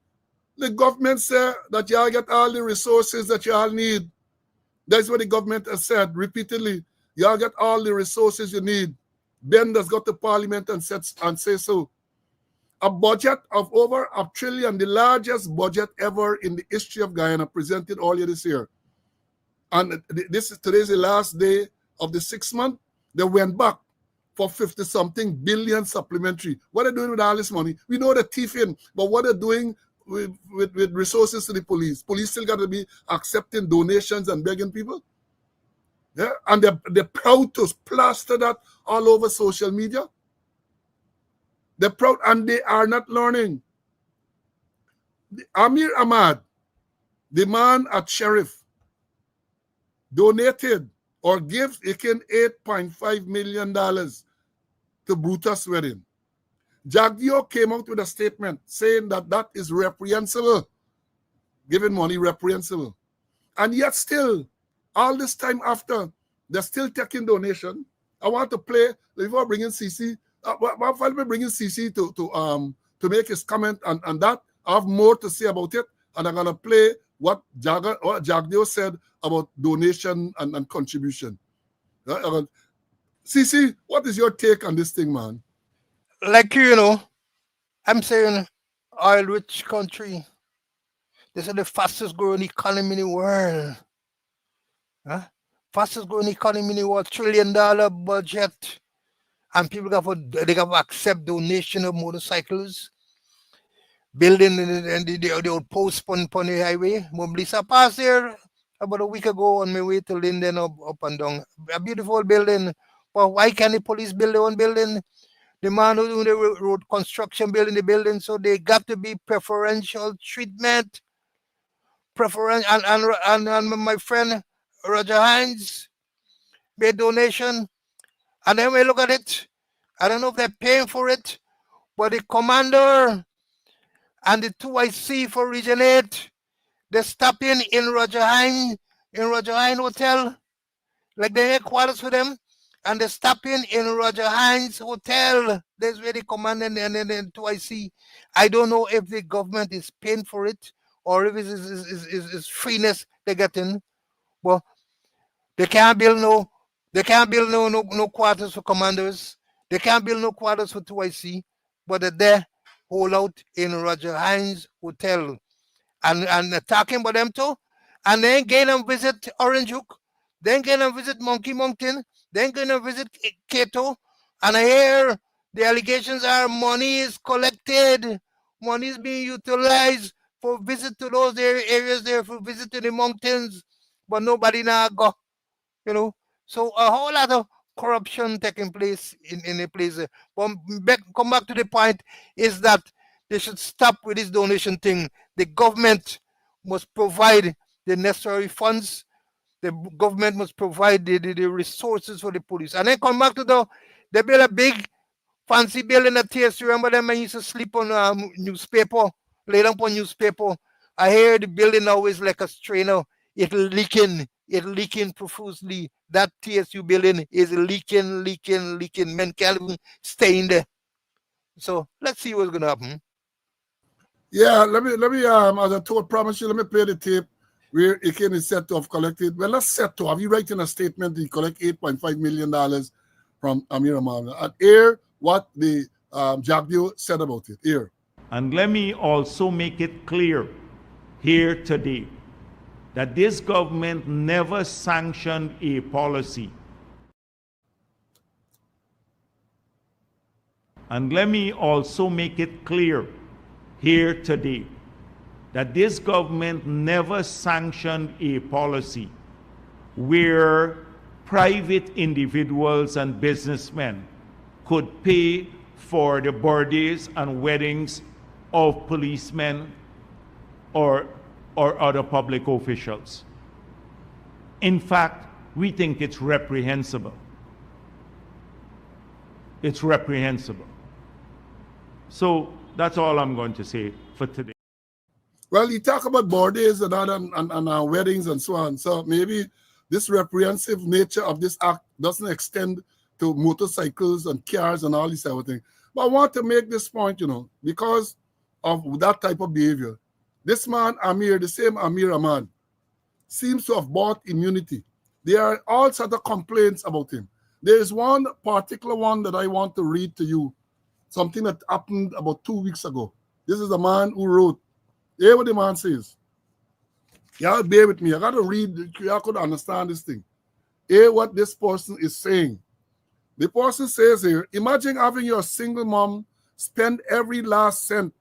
The government said that y'all get all the resources that y'all need. That's what the government has said repeatedly. Y'all get all the resources you need. Ben has got to Parliament and say so. A budget of over $1 trillion, the largest budget ever in the history of Guyana, presented earlier this year. And today's the last day of the 6th month. They went back for 50-something billion supplementary. What are they doing with all this money? We know they're thieving, but what they're doing with resources to the police. Police still got to be accepting donations and begging people. Yeah, and they're proud to plaster that all over social media. They're proud and they are not learning. Amir Ahmad, the man at Sheriff, donated or gives Ikin $8.5 million to Brutus' wedding. Jagdeo came out with a statement saying that that is reprehensible, giving money reprehensible. And yet still, all this time after, they're still taking donation. I want to play, before bringing CC, while we're bringing CC to make his comment on that, I have more to say about it, and I'm going to play what Jagdeo said about donation and contribution. CC, what is your take on this thing, man? Like you know, I'm saying oil-rich country. This is the fastest growing economy in the world. Huh? Fastest growing economy in the world, $1 trillion budget. And people got to accept donation of motorcycles. Building and the old post on the highway. Mobilisa passed there about a week ago on my way to Linden up and down. A beautiful building. But why can't the police build their own building? The man who do the road construction building the building, so they got to be preferential treatment. And my friend Roger Hines made donation. And then we look at it. I don't know if they're paying for it, but the commander and the 2IC for Region 8, they stop in Roger Hines Hotel, like they make quarters for them, and they stop in Roger Hines Hotel. That's where the commander and then 2IC. I don't know if the government is paying for it or if it's freeness they're getting. Well, they can't build no quarters for commanders. They can't build no quarters for 2IC, but they're there, hold out in Roger Hines Hotel. And talking about them too. And then going and visit Orange Hook. Then going and visit Monkey Mountain. Then going and visit Kato. And I hear The allegations are money is collected, money is being utilized for visit to those areas there, for visit to the mountains, but nobody now go, you know. So a whole lot of corruption taking place in a place. But come back to the point is that they should stop with this donation thing. The government must provide the necessary funds. The government must provide the resources for the police. And then come back to they build a big fancy building at TS. Remember them? I used to sleep on newspaper, lay down on newspaper. I hear the building now is like a strainer. It leaking profusely. That TSU building is leaking. Men can't even stay in there. So let's see what's gonna happen. Yeah, let me as I told promise you, let me play the tape where Iken is said to have collected. Well, not said to have. He writing a statement he collect $8.5 million from Amir Aman. And here what the Jagdio said about it. Here. And let me also make it clear here today that this government never sanctioned a policy. And let me also make it clear here today that this government never sanctioned a policy where private individuals and businessmen could pay for the birthdays and weddings of policemen or other public officials. In fact, we think it's reprehensible. It's reprehensible. So that's all I'm going to say for today. Well, you talk about birthdays and weddings and so on. So maybe this reprehensive nature of this act doesn't extend to motorcycles and cars and all this type of thing. But I want to make this point, because of that type of behavior. This man, Amir, the same Amir Ahmad, seems to have bought immunity. There are all sorts of complaints about him. There is one particular one that I want to read to you, something that happened about 2 weeks ago. This is the man who wrote. Hear what the man says. Y'all bear with me. I got to read. Y'all could understand this thing. Hear what this person is saying. The person says here, imagine having your single mom spend every last cent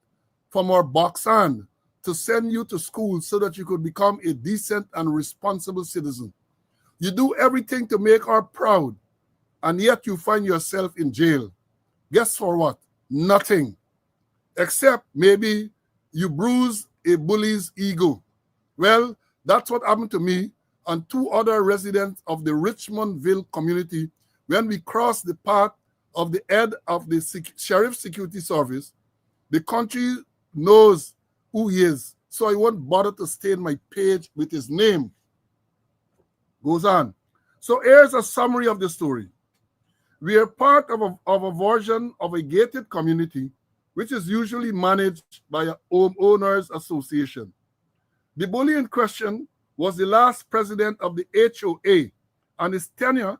from her box hand to send you to school so that you could become a decent and responsible citizen. You do everything to make her proud, and yet you find yourself in jail. Guess for what? Nothing. Except maybe you bruise a bully's ego. Well, that's what happened to me and 2 other residents of the Richmondville community when we crossed the path of the head of the Sheriff Security Service. The country knows who he is, so I won't bother to stain my page with his name. Goes on. So here's a summary of the story. We are part of a version of a gated community, which is usually managed by a homeowners association. The bully in question was the last president of the HOA, and his tenure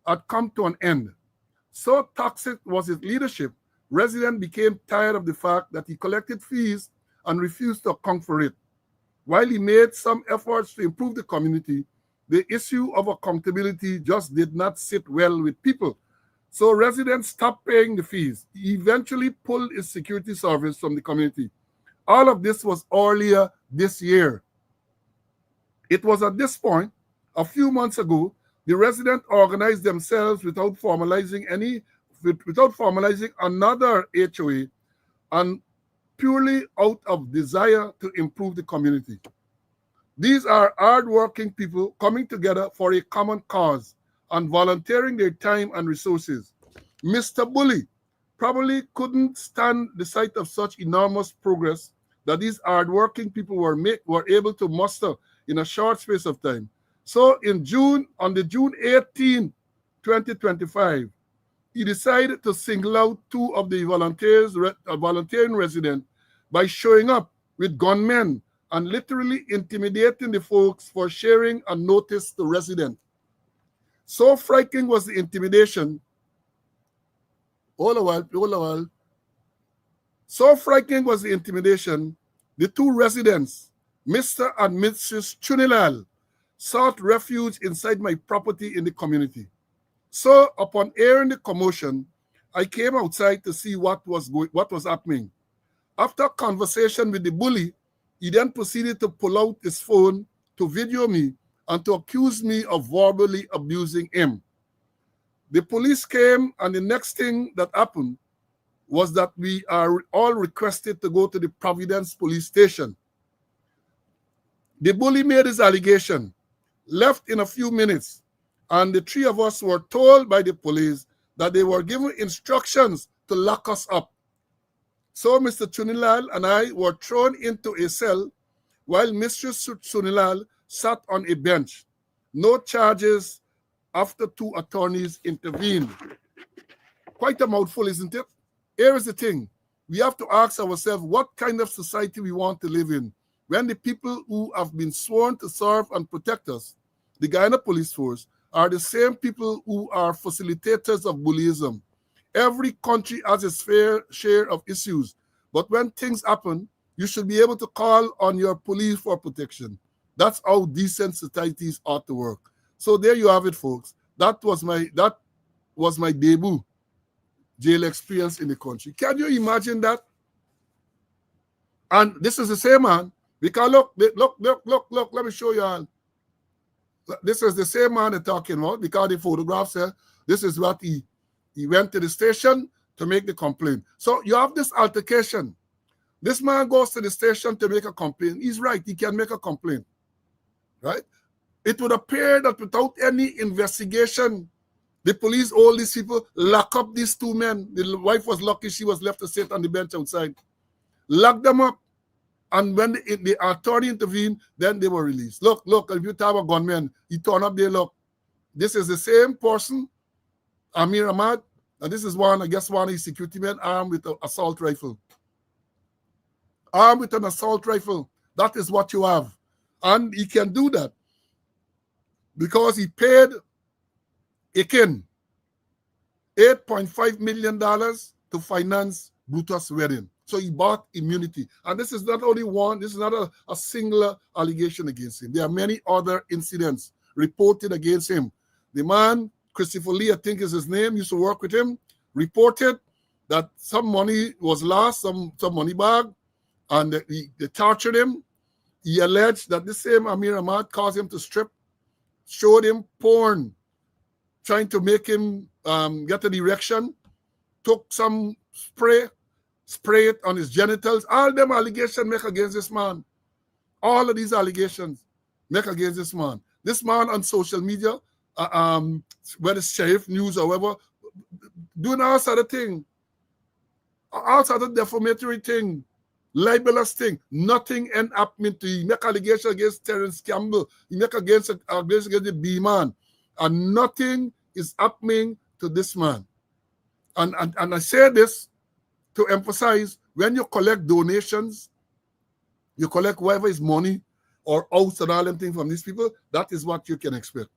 had come to an end. So toxic was his leadership, residents became tired of the fact that he collected fees and refused to account for it. While he made some efforts to improve the community, the issue of accountability just did not sit well with people. So residents stopped paying the fees. He eventually pulled his security service from the community. All of this was earlier this year. It was at this point, a few months ago, the residents organized themselves without formalizing another HOA, and purely out of desire to improve the community. These are hardworking people coming together for a common cause and volunteering their time and resources. Mr. Bully probably couldn't stand the sight of such enormous progress that these hardworking people were able to muster in a short space of time. So on the June 18, 2025, he decided to single out 2 of the volunteering residents by showing up with gunmen and literally intimidating the folks for sharing a notice to residents. So frightening was the intimidation. All a while. So frightening was the intimidation, the 2 residents, Mr. and Mrs. Chunilal, sought refuge inside my property in the community. So upon hearing the commotion, I came outside to see what was happening. After a conversation with the bully, he then proceeded to pull out his phone to video me and to accuse me of verbally abusing him. The police came, and the next thing that happened was that we are all requested to go to the Providence police station. The bully made his allegation, left in a few minutes, and the three of us were told by the police that they were given instructions to lock us up. So Mr. Chunilal and I were thrown into a cell while Mistress Chunilal sat on a bench. No charges after two attorneys intervened. Quite a mouthful, isn't it? Here is the thing. We have to ask ourselves what kind of society we want to live in when the people who have been sworn to serve and protect us, the Guyana Police Force, are the same people who are facilitators of bullyism. Every country has its fair share of issues, but when things happen, you should be able to call on your police for protection. That's how decent societies ought to work. So there you have it, folks. That was my debut jail experience in the country. Can you imagine that? And this is the same man. Because look, let me show you all. This is the same man they're talking about, because the photograph says this is what he went to the station to make the complaint. So you have this altercation. This man goes to the station to make a complaint. He's right, he can make a complaint. Right? It would appear that without any investigation, the police, all these people, lock up these two men. The wife was lucky she was left to sit on the bench outside. Lock them up. And when the attorney intervened, then they were released. Look, if you have a gunman, he turn up there, look. This is the same person, Amir Ahmad, and this is one of his security men armed with an assault rifle. Armed with an assault rifle. That is what you have. And he can do that because he paid Akin $8.5 million to finance Brutus' wedding. So he bought immunity. And this is not only one, this is not a singular allegation against him. There are many other incidents reported against him. The man, Christopher Lee, I think is his name, used to work with him, reported that some money was lost, some money bag, and they tortured him. He alleged that this same Amir Ahmad caused him to strip, showed him porn, trying to make him get an erection, took some spray it on his genitals. All them allegations make against this man. All of these allegations make against this man. This man on social media, whether it's sheriff news or whatever, doing all sort of thing, all sort of defamatory thing, libelous thing. Nothing end happening to you. He make allegation against Terence Campbell. He make allegation against the B-man. And nothing is happening to this man. And I say this to emphasize, when you collect donations, you collect whatever is money or oaths and all them things from these people, that is what you can expect.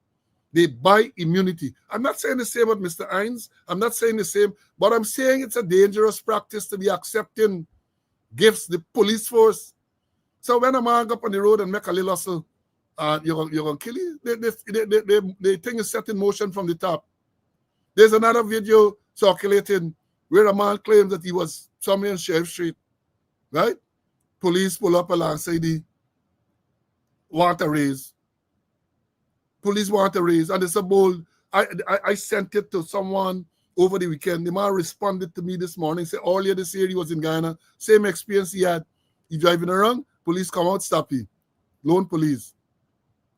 They buy immunity. I'm not saying the same about Mr. Hines. I'm not saying the same, but I'm saying it's a dangerous practice to be accepting gifts, the police force. So when a man go up on the road and make a little hustle, you're going to kill you. The thing is set in motion from the top. There's another video circulating where a man claims that he was somewhere in Sheriff Street, right? Police pull up alongside the water raise. Police water raise, and it's a bold. I sent it to someone over the weekend. The man responded to me this morning, said earlier this year he was in Guyana, same experience he had. He driving around, police come out, stop him. Lone police.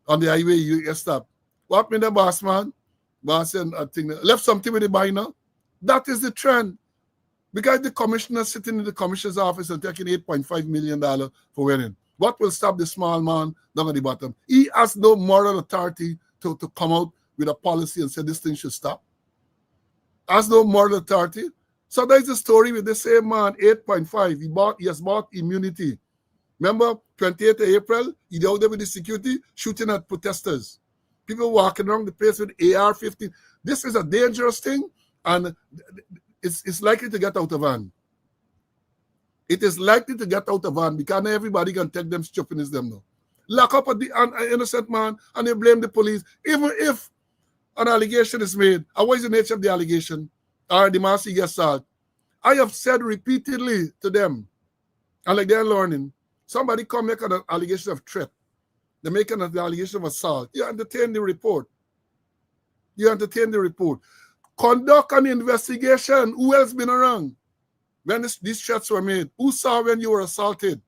On the highway, you get stopped. What happened to the boss, man? Boss said, I think, left something with the binder. That is the trend. Because the commissioner sitting in the commissioner's office and taking $8.5 million for wedding. What will stop the small man down at the bottom? He has no moral authority to come out with a policy and say this thing should stop. Has no moral authority. So there's a story with the same man, 8.5. He has bought immunity. Remember, 28th of April, he out there with the security shooting at protesters. People walking around the place with AR-15. This is a dangerous thing, and it's likely to get out of hand. It is likely to get out of hand because not everybody can take them stupidness them now. Lock up an innocent man and they blame the police. Even if an allegation is made, what is the nature of the allegation? or the mass assault. I have said repeatedly to them, and like they're learning, somebody come make an allegation of threat. They're making an allegation of assault. You entertain the report. You entertain the report. Conduct an investigation. Who else been around when these threats were made? Who saw when you were assaulted?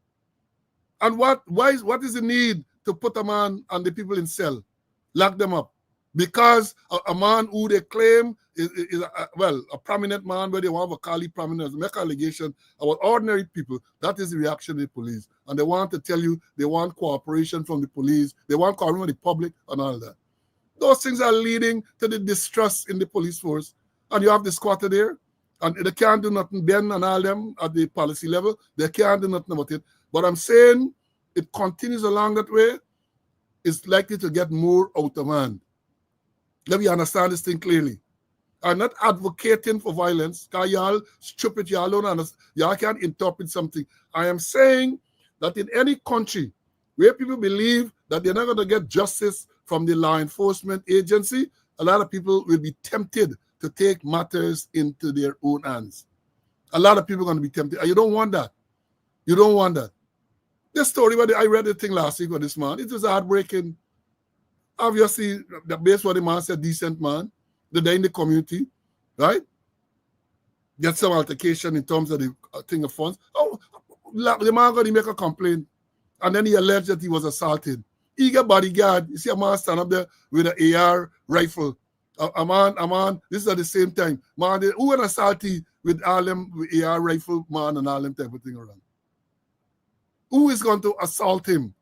And what is the need to put a man and the people in cell, lock them up? Because a man who they claim is a prominent man, where they want to call it prominent, make allegation about ordinary people. That is the reaction of the police. And they want to tell you they want cooperation from the police. They want cooperation from the public and all that. Those things are leading to the distrust in the police force. And you have the squatter there, and they can't do nothing then and all them at the policy level. They can't do nothing about it. But I'm saying it continues along that way, it's likely to get more out of hand. Let me understand this thing clearly. I'm not advocating for violence, because y'all stupid, y'all don't understand, y'all can't interpret something. I am saying that in any country where people believe that they're not going to get justice from the law enforcement agency, a lot of people will be tempted to take matters into their own hands. A lot of people are going to be tempted. And you don't want that. You don't want that. This story, I read the thing last week with this man, it was heartbreaking. Obviously, based on what the man said, decent man, they're in the community, right? Get some altercation in terms of the thing of funds. Oh, the man got to make a complaint, and then he alleged that he was assaulted. He got bodyguard. You see a man stand up there with an AR rifle. A man, this is at the same time. Man, who an assaultee with all them with AR rifle, man, and all them type of thing around? Who is going to assault him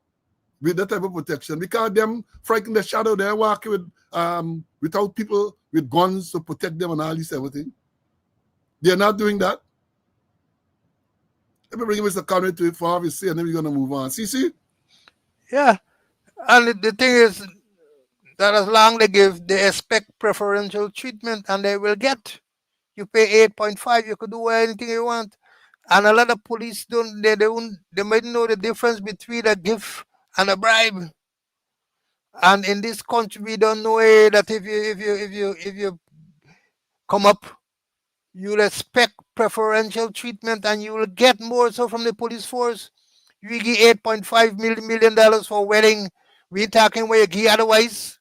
with that type of protection? Because them frightened the shadow, they're walking with without people with guns to protect them and all this everything. They're not doing that. Let me bring Mr. Conway to it for obviously, and then we're going to move on. See? Yeah. And the thing is that as long they expect preferential treatment, and they will get. You pay 8.5, you could do anything you want. And a lot of police they might know the difference between a gift and a bribe. And in this country, we don't know that if you come up, you'll expect preferential treatment and you will get more. So from the police force, you give $8.5 million for wedding. We talking where you give otherwise.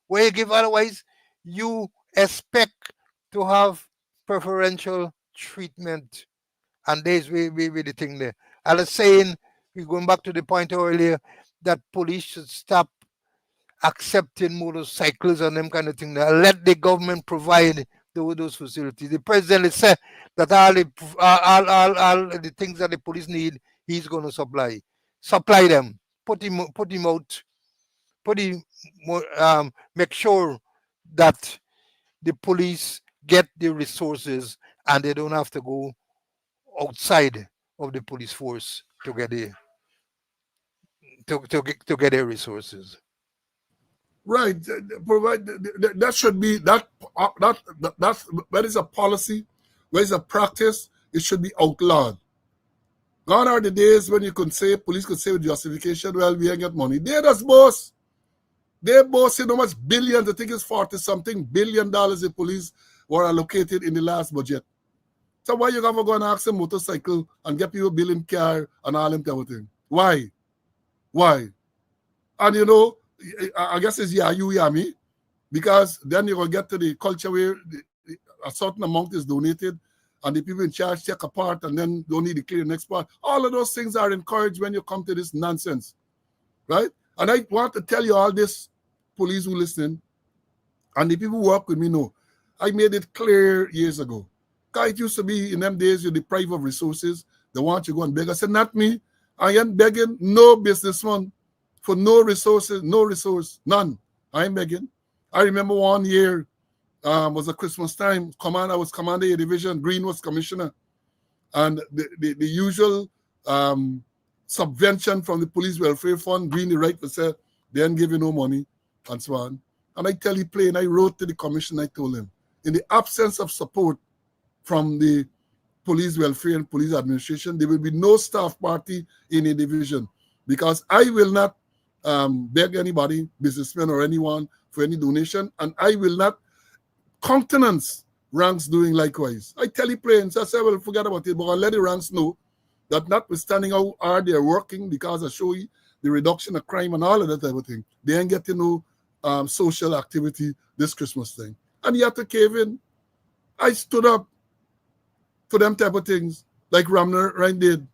Where you give otherwise, you expect to have preferential treatment. And there's we the thing there. I was saying, we're going back to the point earlier, that police should stop accepting motorcycles and them kind of thing. Let the government provide those facilities. The president has said that all the things that the police need, he's going to supply. Supply them. Put him out. Make sure that the police get the resources and they don't have to go outside of the police force to get their resources. Right. Provide that should be that's where is a policy, where is a practice, it should be outlawed. Gone are the days when police could say with justification, well, we ain't get money. They just boss. They boss in how much billions, I think it's 40-something billion dollars the police were allocated in the last budget. So why you gonna go and ask a motorcycle and get people building car and all them everything? Why? And you know, I guess it's you, me, because then you're going to get to the culture where a certain amount is donated and the people in charge take a part and then don't need to clear the next part. All of those things are encouraged when you come to this nonsense, right? And I want to tell you all this, police who listen, and the people who work with me know, I made it clear years ago. Because it used to be in them days you're deprived of resources, they want you to go and beg. I said, not me. I ain't begging no businessman for no resources, no resource, none. I ain't begging. I remember one year, was a Christmas time, I was commander of division, Green was commissioner. And the usual subvention from the police welfare fund, Green the right to say, they ain't giving no money, and so on. And I tell you plain, I wrote to the commission, I told him, in the absence of support from the police welfare and police administration, there will be no staff party in a division, because I will not beg anybody, businessman or anyone, for any donation, and I will not countenance ranks doing likewise. I tell you plain, so I say, well, forget about it, but I'll let the ranks know that notwithstanding how hard they're working because I show you the reduction of crime and all of that type of thing, they ain't getting no social activity this Christmas thing. And you have to cave in. I stood up for them type of things, like Ramner Ryan did.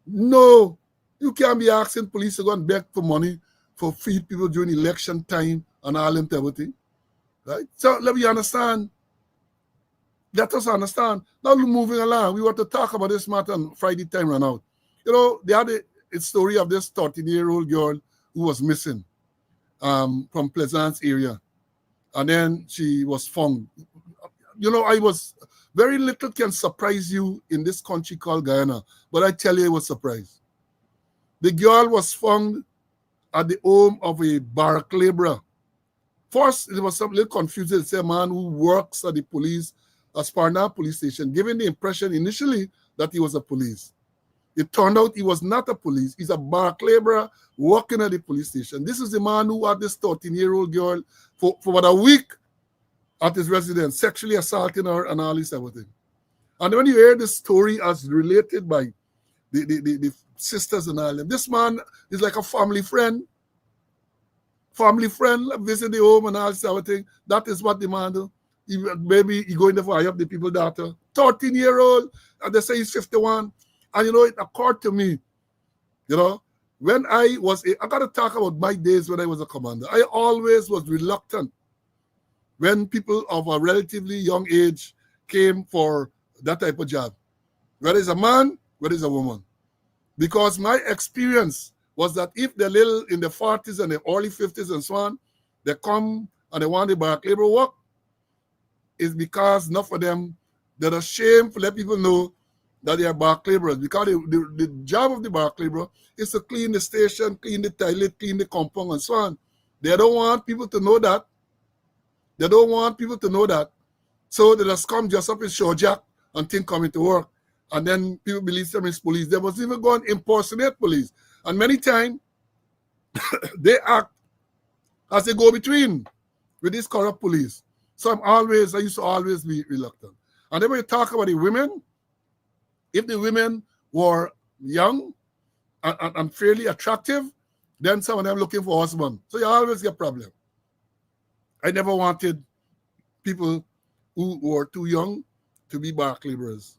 No, you can't be asking police to go and beg for money for feed people during election time and all them type of thing. Right? So let me understand. Let us understand. Now moving along, we want to talk about this matter on Friday time run out. You know, they had a story of this 13-year-old girl who was missing from Pleasance area. And then she was found. You know, very little can surprise you in this country called Guyana, but I tell you, I was surprised. The girl was found at the home of a barrack laborer. First, it was a little confusing. It's a man who works at the police, Sparna police station, giving the impression initially that he was a police. It turned out he was not a police. He's a barrack laborer working at the police station. This is the man who had this 13-year-old girl for about a week at his residence, sexually assaulting her and all this everything. And when you hear this story as related by the sisters and all them, this man is like a family friend. Family friend, visit the home and all this everything. That is what the man do. Maybe he going to fire up the people's daughter. 13-year-old, and they say he's 51. And you know, it occurred to me, you know, when I got to talk about my days when I was a commander. I always was reluctant when people of a relatively young age came for that type of job, whether it's a man, whether it's a woman. Because my experience was that if they're little in the 40s and the early 50s and so on, they come and they want the barrack labor work, it's because enough of them, they're ashamed to let people know that they are barrack laborers. Because the job of the barrack laborer is to clean the station, clean the toilet, clean the compound and so on. They don't want people to know that. They don't want people to know that. So they just come just up in showjack and think coming to work. And then people believe them is police. They must even go and impersonate police. And many times, they act as a go-between with this corrupt police. So I used to always be reluctant. And then when you talk about the women, if the women were young and fairly attractive, then some of them looking for husband. So you always get problem. I never wanted people who were too young to be barrack laborers.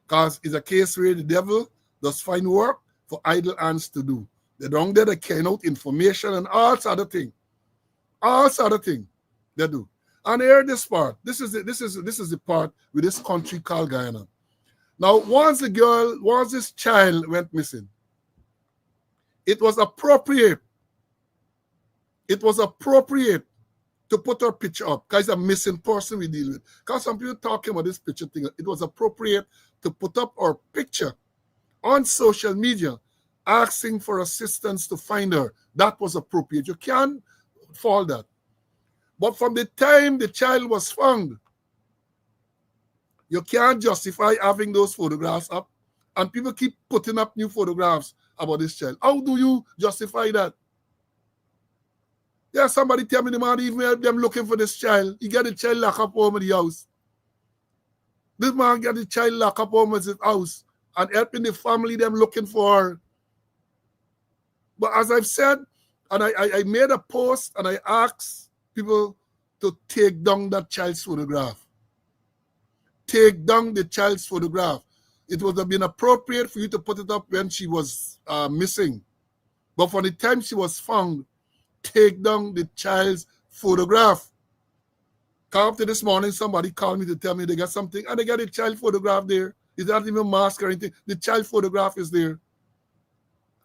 Because it's a case where the devil does find work for idle hands to do. They're down there, they carry out information and all sort of thing. All sort of thing they do. And here this part. This is the part with this country called Guyana. Now, once this child went missing, it was appropriate. It was appropriate to put her picture up. Because it's a missing person we deal with. Because some people talking about this picture thing, it was appropriate to put up our picture on social media, asking for assistance to find her. That was appropriate. You can't fault that. But from the time the child was found, you can't justify having those photographs up. And people keep putting up new photographs about this child. How do you justify that? Yeah, somebody tell me the man even help them looking for this child. He got the child locked up home in the house. This man got the child locked up home in his house and helping the family them looking for her. But as I've said, and I made a post and I asked people to take down that child's photograph. Take down the child's photograph. It would have been appropriate for you to put it up when she was missing. But for the time she was found, take down the child's photograph. Come up to this morning, somebody called me to tell me they got something, and they got a child photograph there. It's not even mask or anything. The child photograph is there.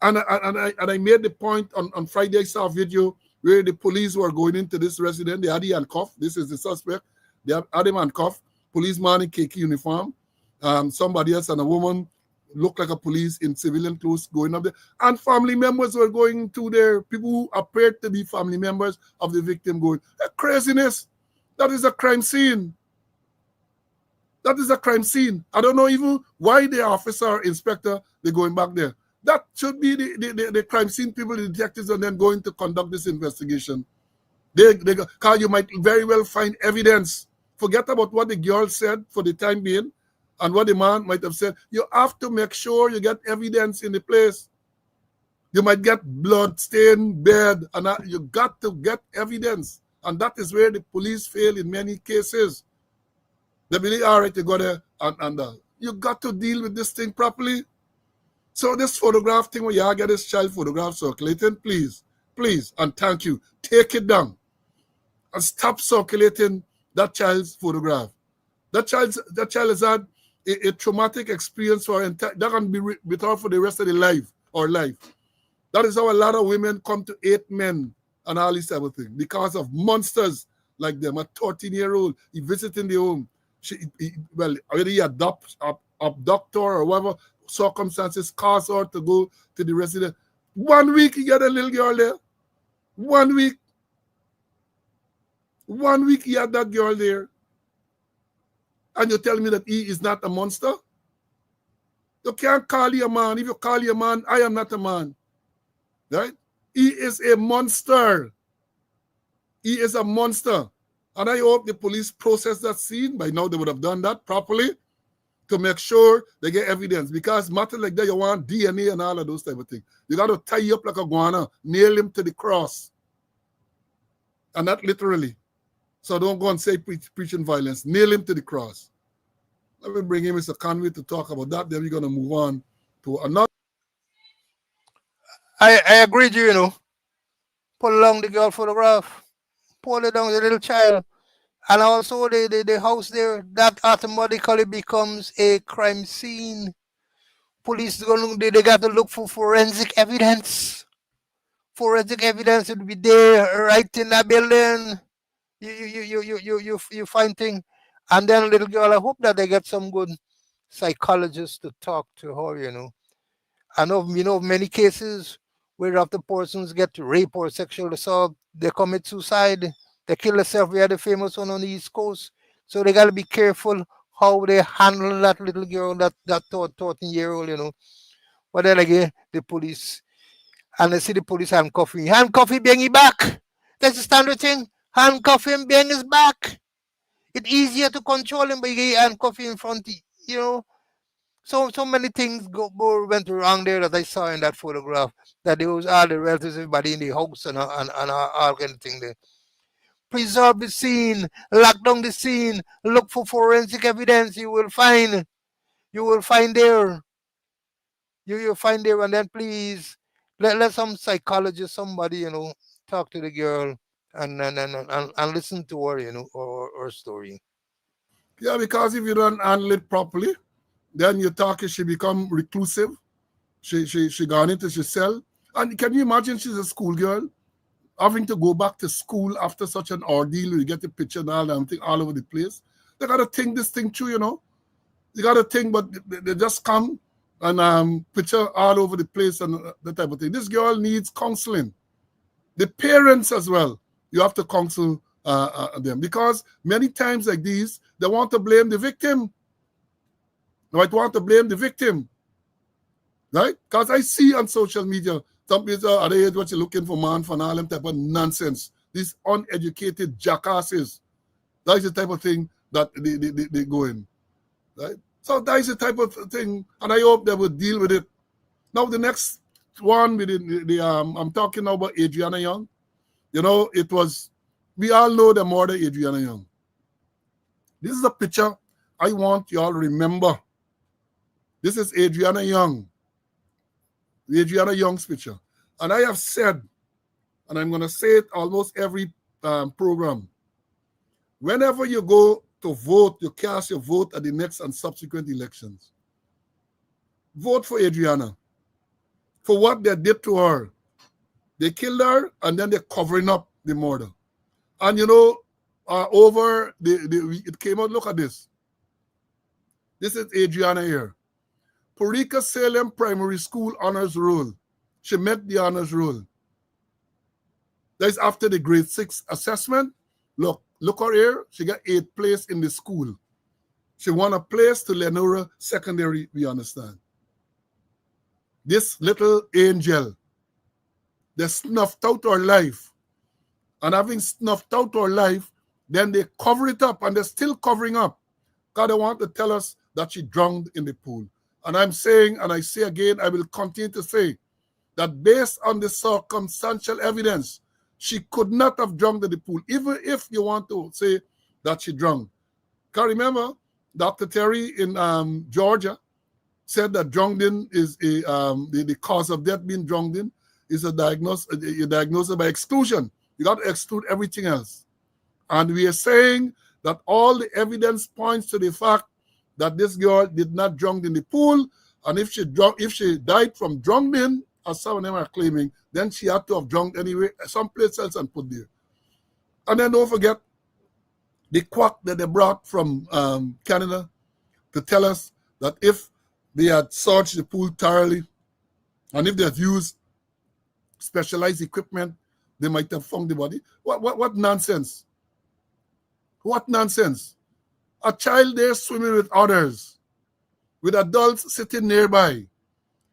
And I made the point on Friday. I saw a video where the police were going into this resident. They had him handcuffed. This is the suspect. They had him handcuffed. Policeman in khaki uniform. Somebody else and a woman looked like a police in civilian clothes going up there. And family members were going to there. People who appeared to be family members of the victim going. Craziness. That is a crime scene. That is a crime scene. I don't know even why the officer or inspector, they're going back there. That should be the crime scene people, the detectives, and then going to conduct this investigation. Because you might very well find evidence Forget about what the girl said for the time being and what the man might have said. You have to make sure you get evidence in the place. You might get blood-stained bed, and you got to get evidence. And that is where the police fail in many cases. They believe, all right, you got there, and you got to deal with this thing properly. So this photograph thing where you get this child photograph circulating, please, and thank you, take it down and stop circulating that child's photograph. That child has had a traumatic experience that can be with her for the rest of the life. That is how a lot of women come to 8 men and all this type of thing because of monsters like them. A 13-year-old, he visiting the home. Whether he abduct her or whatever circumstances cause her to go to the residence. 1 week he got a little girl there. 1 week. 1 week he had that girl there. And you tell me that he is not a monster? You can't call you a man. If you call you a man, I am not a man. Right? He is a monster. He is a monster. And I hope the police process that scene. By now they would have done that properly to make sure they get evidence. Because matter like that, you want DNA and all of those type of things. You got to tie you up like a guana, nail him to the cross. And not literally. So don't go and say preaching violence. Nail him to the cross. Let me bring in Mr. Conway to talk about that. Then we're going to move on to another. I agree with you, Pull along the girl photograph. Pull it down the little child. And also the house there, that automatically becomes a crime scene. Police they got to look for forensic evidence. Forensic evidence would be there right in that building. You find things. And then little girl, I hope that they get some good psychologists to talk to her, I know, many cases where after persons get raped or sexual assault, they commit suicide, they kill themselves. We had the famous one on the East Coast. So they gotta be careful how they handle that little girl, that 13-year-old, But then again, the police, and they see the police handcuffing. Handcuff him, bang him back. That's the standard thing. Handcuff him, bang his back. It's easier to control him by handcuffing in front, So many things went wrong there that I saw in that photograph. That there was all the relatives, everybody in the house and all kind of thing there. Preserve the scene, lock down the scene, look for forensic evidence. You will find there. You'll find there, and then please let some psychologist, somebody, talk to the girl and listen to her, or story. Yeah, because if you don't handle it properly, then you talk, she become reclusive. She gone into she cell. And can you imagine she's a schoolgirl having to go back to school after such an ordeal? You get the picture and all that thing all over the place. They got to think this thing through, You got to think, but they just come and picture all over the place and that type of thing. This girl needs counseling. The parents as well, you have to counsel them. Because many times like these, they want to blame the victim. They might want to blame the victim. Right? Because I see on social media, some people are they what you're looking for, man, for all them type of nonsense. These uneducated jackasses. That's the type of thing that they go in. Right? So that is the type of thing, and I hope they will deal with it. Now the next one, I'm talking now about Adriana Young. We all know the murder Adriana Young. This is a picture I want you all to remember. This is Adriana Young. The Adriana Young's picture. And I have said, and I'm going to say it almost every program, whenever you go to vote, you cast your vote at the next and subsequent elections. Vote for Adriana. For what they did to her. They killed her, and then they're covering up the murder. And it came out, look at this. This is Adriana here. Purika Salem Primary School honors roll. She met the honors roll. That's after the grade 6 assessment. Look her here. She got 8th place in the school. She won a place to Lenora Secondary, we understand. This little angel, they snuffed out her life. And having snuffed out her life, Then they cover it up, and they're still covering up. God, they want to tell us that she drowned in the pool. And I'm saying, and I say again, I will continue to say, that based on the circumstantial evidence, she could not have drowned in the pool, even if you want to say that she drowned. Because remember, Dr. Terry in Georgia said that drowning is the cause of death. Being drowned in is a diagnosis by exclusion. You got to exclude everything else. And we are saying that all the evidence points to the fact that this girl did not drown in the pool, and if she died from drowning, as some of them are claiming, then she had to have drowned anyway, someplace else and put there. And then don't forget the quack that they brought from Canada to tell us that if they had searched the pool thoroughly, and if they had used specialized equipment, they might have found the body. What nonsense? What nonsense? A child there swimming with others, with adults sitting nearby.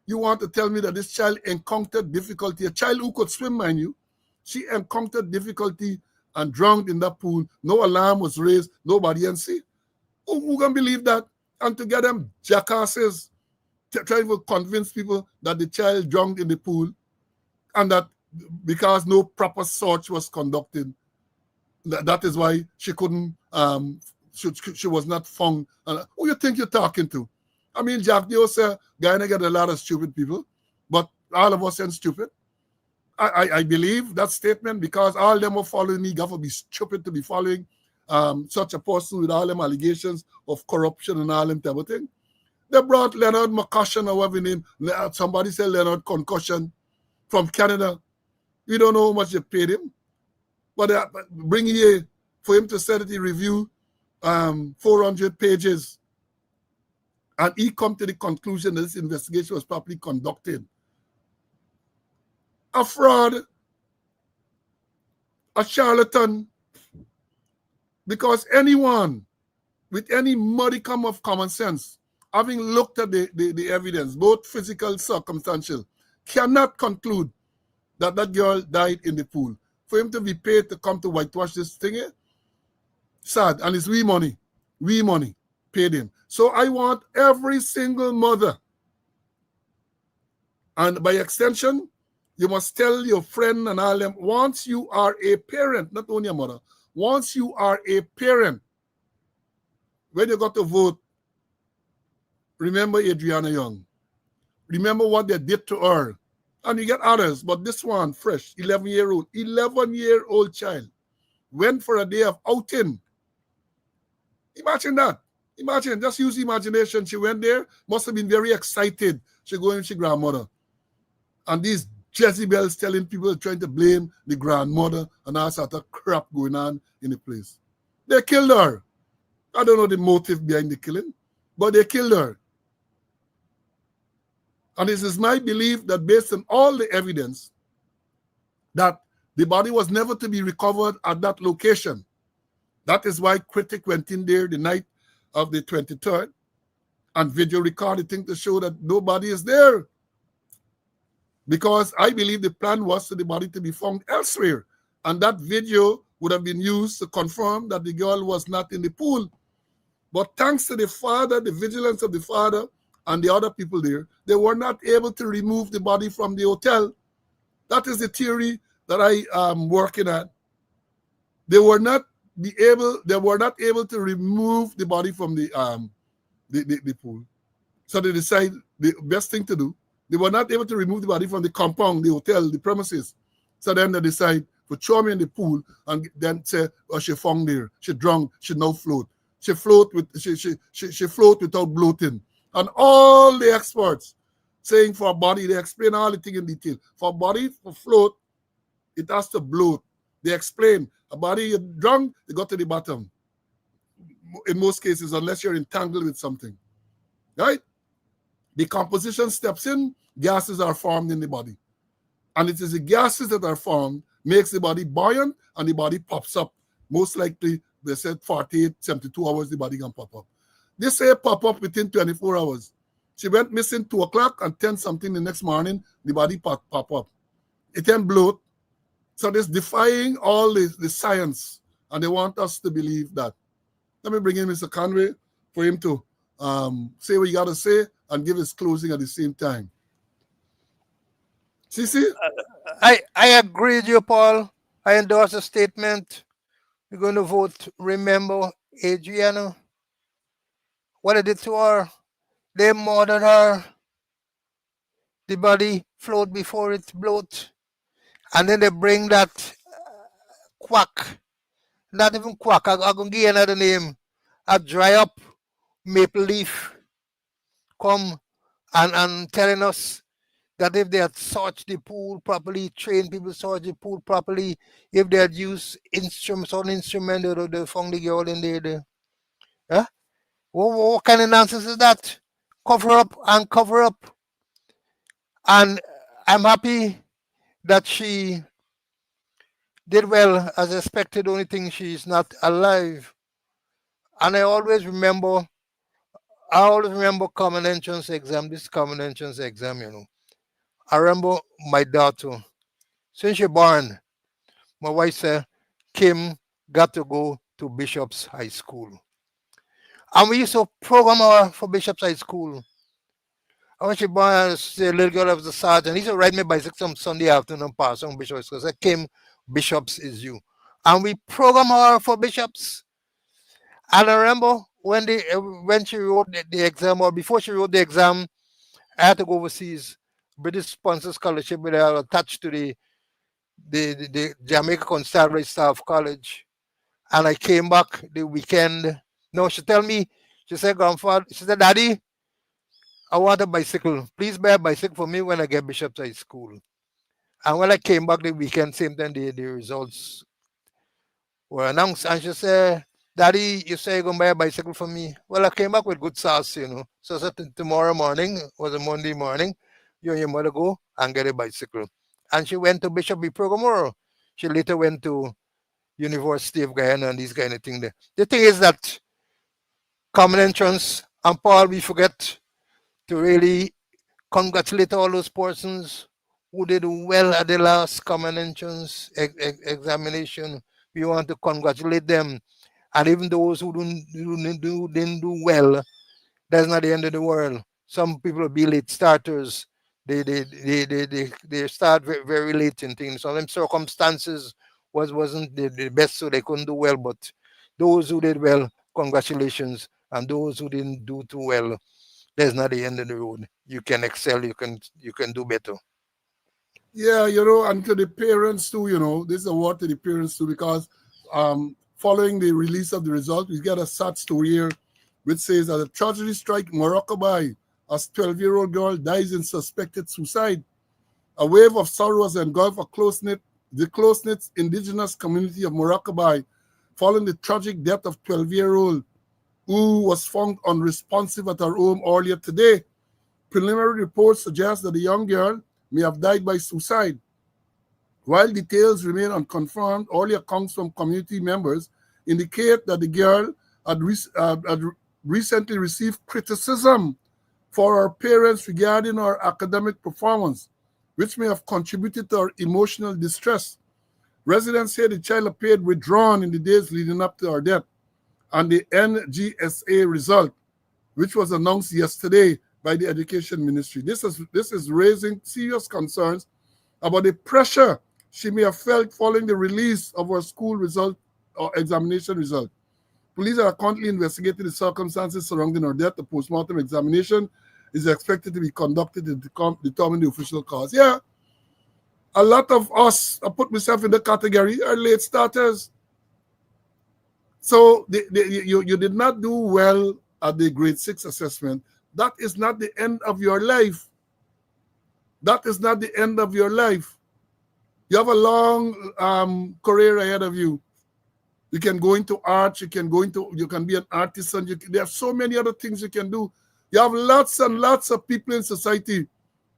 You want to tell me that this child encountered difficulty? A child who could swim, mind you, she encountered difficulty and drowned in that pool. No alarm was raised. Nobody can see. Who can believe that? And to get them jackasses trying to convince people that the child drowned in the pool, and that because no proper search was conducted, that is why she couldn't, she was not found. Who you think you're talking to? I mean, Jack Dio said, Guyana get a lot of stupid people, but all of us ain't stupid. I believe that statement because all them are following me, got to be stupid to be following such a person with all them allegations of corruption and all them type of thing. They brought Leonard McCussion or whatever name. Somebody said Leonard Concussion from Canada. We don't know how much they paid him. But bring here for him to say that he reviewed 400 pages. And he come to the conclusion that this investigation was properly conducted. A fraud, a charlatan, because anyone with any modicum of common sense, having looked at the evidence, both physical, circumstantial, cannot conclude that that girl died in the pool. For him to be paid to come to whitewash this thing here, sad. And it's we money paid him. So I want every single mother, and by extension, you must tell your friend and all them, once you are a parent, not only a mother, once you are a parent, when you got to vote, remember Adriana Young. Remember what they did to her. And you get others, but this one, fresh, 11-year-old child, went for a day of outing. Imagine that. Imagine, just use imagination. She went there, must have been very excited. She going with her grandmother. And these Jezebels telling people, trying to blame the grandmother and all sort of crap going on in the place. They killed her. I don't know the motive behind the killing, but they killed her. And it is my belief that based on all the evidence, that the body was never to be recovered at that location. That is why Critic went in there the night of the 23rd and video recorded thing to show that nobody is there. Because I believe the plan was for the body to be found elsewhere. And that video would have been used to confirm that the girl was not in the pool. But thanks to the father, the vigilance of the father, and the other people there, they were not able to remove the body from the hotel. That is the theory that I am working at. They were not able to remove the body from the pool. So they decided the best thing to do. They were not able to remove the body from the compound, the hotel, the premises. So then they decide to throw me in the pool and then say, oh, she found there, she drowned, she now float. She float without bloating. And all the experts saying for a body, they explain all the thing in detail. For a body to float, it has to bloat. They explain a body you drunk, you got to the bottom. In most cases, unless you're entangled with something. Right? Decomposition steps in, gases are formed in the body. And it is the gases that are formed makes the body buoyant and the body pops up. Most likely, they said 48, 72 hours, the body can pop up. They say pop up within 24 hours. She went missing 2 o'clock and 10 something the next morning, the body pop up. It then bloat. So this defying all the science and they want us to believe that. Let me bring in Mr. Conway for him to say what he got to say and give his closing at the same time. Sisi? I agree with you, Paul. I endorse the statement. We're going to vote. Remember Adriana, what they did to her. They murdered her. The body float before it bloat. And then they bring that quack. Not even quack. I'm going to give you another name. A dry up maple leaf come and telling us that if they had searched the pool properly, trained people search the pool properly, if they had used instruments or instrument, they found the girl in there. Huh? What kind of nonsense is that? Cover up and cover up. And I'm happy that she did well as expected. Only thing she's not alive. And I always remember common entrance exam, this common entrance exam, I remember my daughter, since she born, my wife said, Kim got to go to Bishop's High School. And we used to program her for Bishop's High School. And when she born, the little girl of the sergeant, he used to ride me bicycle some Sunday afternoon past on Bishop's because I said, Kim, Bishop's is you. And we program her for Bishop's. And I remember when she wrote the exam, or before she wrote the exam, I had to go overseas. British sponsor scholarship with her attached to the Jamaica Constabulary Staff College. And I came back the weekend. No, she tell me, she said, Grandfather, she said, Daddy, I want a bicycle. Please buy a bicycle for me when I get Bishop's High School. And when I came back the weekend, same time the results were announced. And she said, Daddy, you say you're going to buy a bicycle for me. Well, I came back with good sauce, So I said, tomorrow morning, was a Monday morning, you and your mother go and get a bicycle. And she went to Bishop B. Programmer. She later went to University of Guyana and these kind of things there. The thing is that common entrance, and Paul, we forget to really congratulate all those persons who did well at the last common entrance examination. We want to congratulate them. And even those who didn't do well, that's not the end of the world. Some people will be late starters. They start very, very late in things. So them circumstances wasn't the best, so they couldn't do well. But those who did well, congratulations. And those who didn't do too well, that's not the end of the road. You can excel. You can do better. Yeah, and to the parents too, this is a word to the parents too, because following the release of the result, we get a sad story here, which says that a tragedy strike Morocco by as 12-year-old girl dies in suspected suicide. A wave of sorrow has engulfed the close-knit indigenous community of Morocco by following the tragic death of 12-year-old who was found unresponsive at her home earlier today. Preliminary reports suggest that the young girl may have died by suicide. While details remain unconfirmed, early accounts from community members indicate that the girl had recently received criticism for her parents regarding her academic performance, which may have contributed to her emotional distress. Residents say the child appeared withdrawn in the days leading up to her death, and the NGSA result, which was announced yesterday by the Education Ministry. This is raising serious concerns about the pressure she may have felt following the release of her school result or examination result. Police are currently investigating the circumstances surrounding her death. The postmortem examination is expected to be conducted to determine the official cause. Yeah, a lot of us, I put myself in the category, are late starters. So you did not do well at the grade 6 assessment. That is not the end of your life. That is not the end of your life. You have a long career ahead of you. You can go into art. You can be an artisan. There are so many other things you can do. You have lots and lots of people in society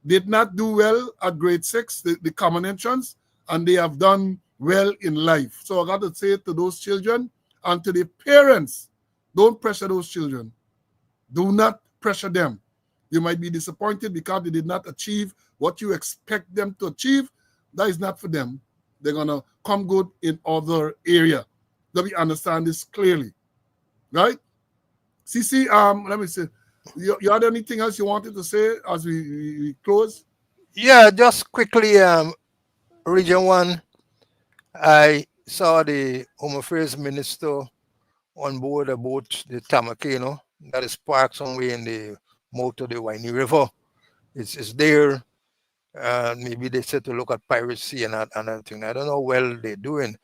did not do well at grade 6, the common entrance, and they have done well in life. So I got to say to those children and to the parents, don't pressure those children. Do not pressure them. You might be disappointed because they did not achieve what you expect them to achieve. That is not for them. They're going to come good in other area. that we understand this clearly, right? CC, let me see. You had anything else you wanted to say as we close? Yeah, just quickly, Region 1, I saw the Home Affairs Minister on board a boat, the Tamakeno, that is parked somewhere in the mouth of the Winey River. It's there. Maybe they said to look at piracy and another thing. I don't know well they're doing,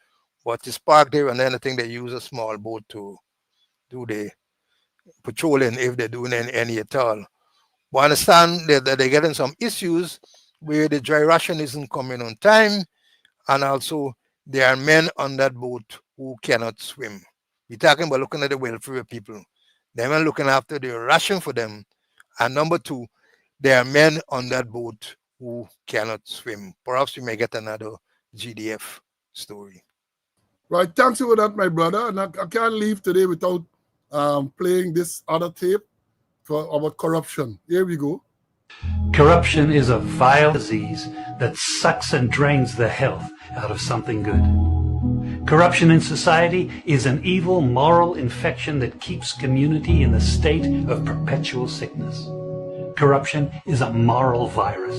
but it's parked there, and then I think they use a small boat to do the patrolling if they're doing any at all. But I understand that they're getting some issues where the dry ration isn't coming on time, and also there are men on that boat who cannot swim. We're talking about looking at the welfare of people. They are looking after the ration for them. And number two, there are men on that boat who cannot swim. Perhaps we may get another GDF story. Right, thanks for that, my brother. And I can't leave today without playing this other tape about corruption. Here we go. Corruption is a vile disease that sucks and drains the health out of something good. Corruption in society is an evil moral infection that keeps community in a state of perpetual sickness. Corruption is a moral virus.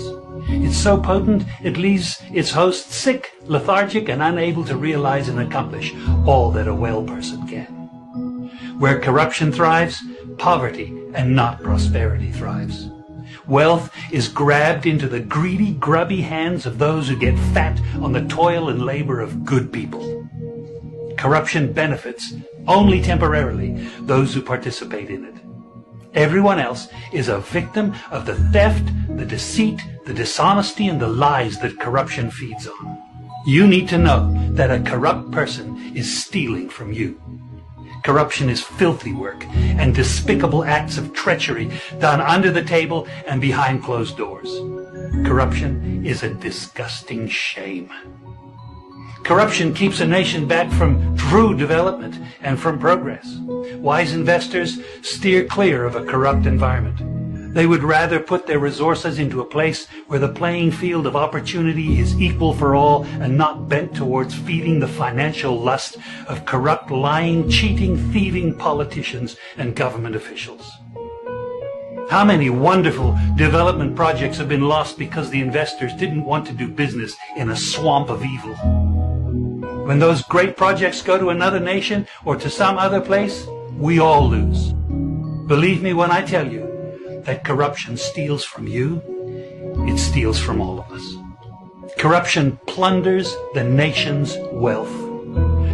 It's so potent it leaves its host sick, lethargic, and unable to realize and accomplish all that a well person can. Where corruption thrives, poverty and not prosperity thrives. Wealth is grabbed into the greedy, grubby hands of those who get fat on the toil and labor of good people. Corruption benefits, only temporarily, those who participate in it. Everyone else is a victim of the theft, the deceit, the dishonesty, and the lies that corruption feeds on. You need to know that a corrupt person is stealing from you. Corruption is filthy work and despicable acts of treachery done under the table and behind closed doors. Corruption is a disgusting shame. Corruption keeps a nation back from true development and from progress. Wise investors steer clear of a corrupt environment. They would rather put their resources into a place where the playing field of opportunity is equal for all and not bent towards feeding the financial lust of corrupt, lying, cheating, thieving politicians and government officials. How many wonderful development projects have been lost because the investors didn't want to do business in a swamp of evil? When those great projects go to another nation or to some other place, we all lose. Believe me when I tell you that corruption steals from you, it steals from all of us. Corruption plunders the nation's wealth.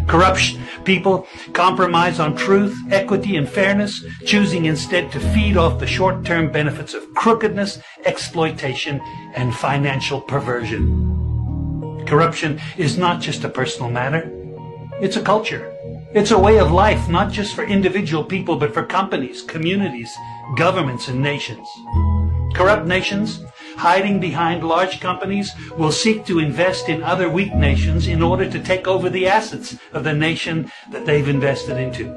Corruption people compromise on truth, equity, and fairness, choosing instead to feed off the short-term benefits of crookedness, exploitation, and financial perversion. Corruption is not just a personal matter. It's a culture. It's a way of life, not just for individual people, but for companies, communities, governments, and nations. Corrupt nations, hiding behind large companies, will seek to invest in other weak nations in order to take over the assets of the nation that they've invested into.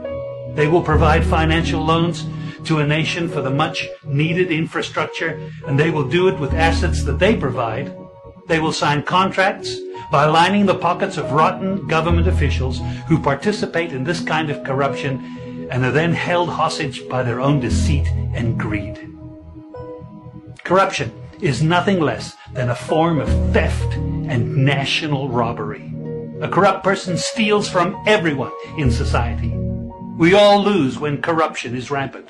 They will provide financial loans to a nation for the much needed infrastructure, and they will do it with assets that they provide. They will sign contracts by lining the pockets of rotten government officials who participate in this kind of corruption and are then held hostage by their own deceit and greed. Corruption is nothing less than a form of theft and national robbery. A corrupt person steals from everyone in society. We all lose when corruption is rampant.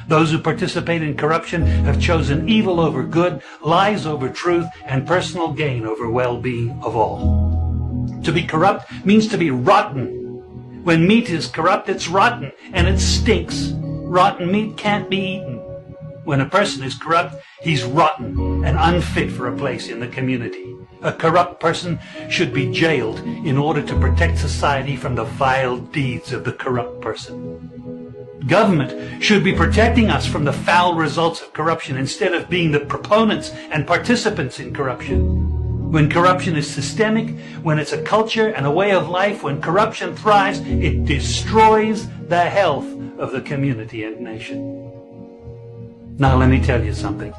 Those who participate in corruption have chosen evil over good, lies over truth, and personal gain over well-being of all. To be corrupt means to be rotten. When meat is corrupt, it's rotten, and it stinks. Rotten meat can't be eaten. When a person is corrupt, he's rotten and unfit for a place in the community. A corrupt person should be jailed in order to protect society from the vile deeds of the corrupt person. Government should be protecting us from the foul results of corruption instead of being the proponents and participants in corruption. When corruption is systemic, when it's a culture and a way of life, when corruption thrives, it destroys the health of the community and nation. Now let me tell you something.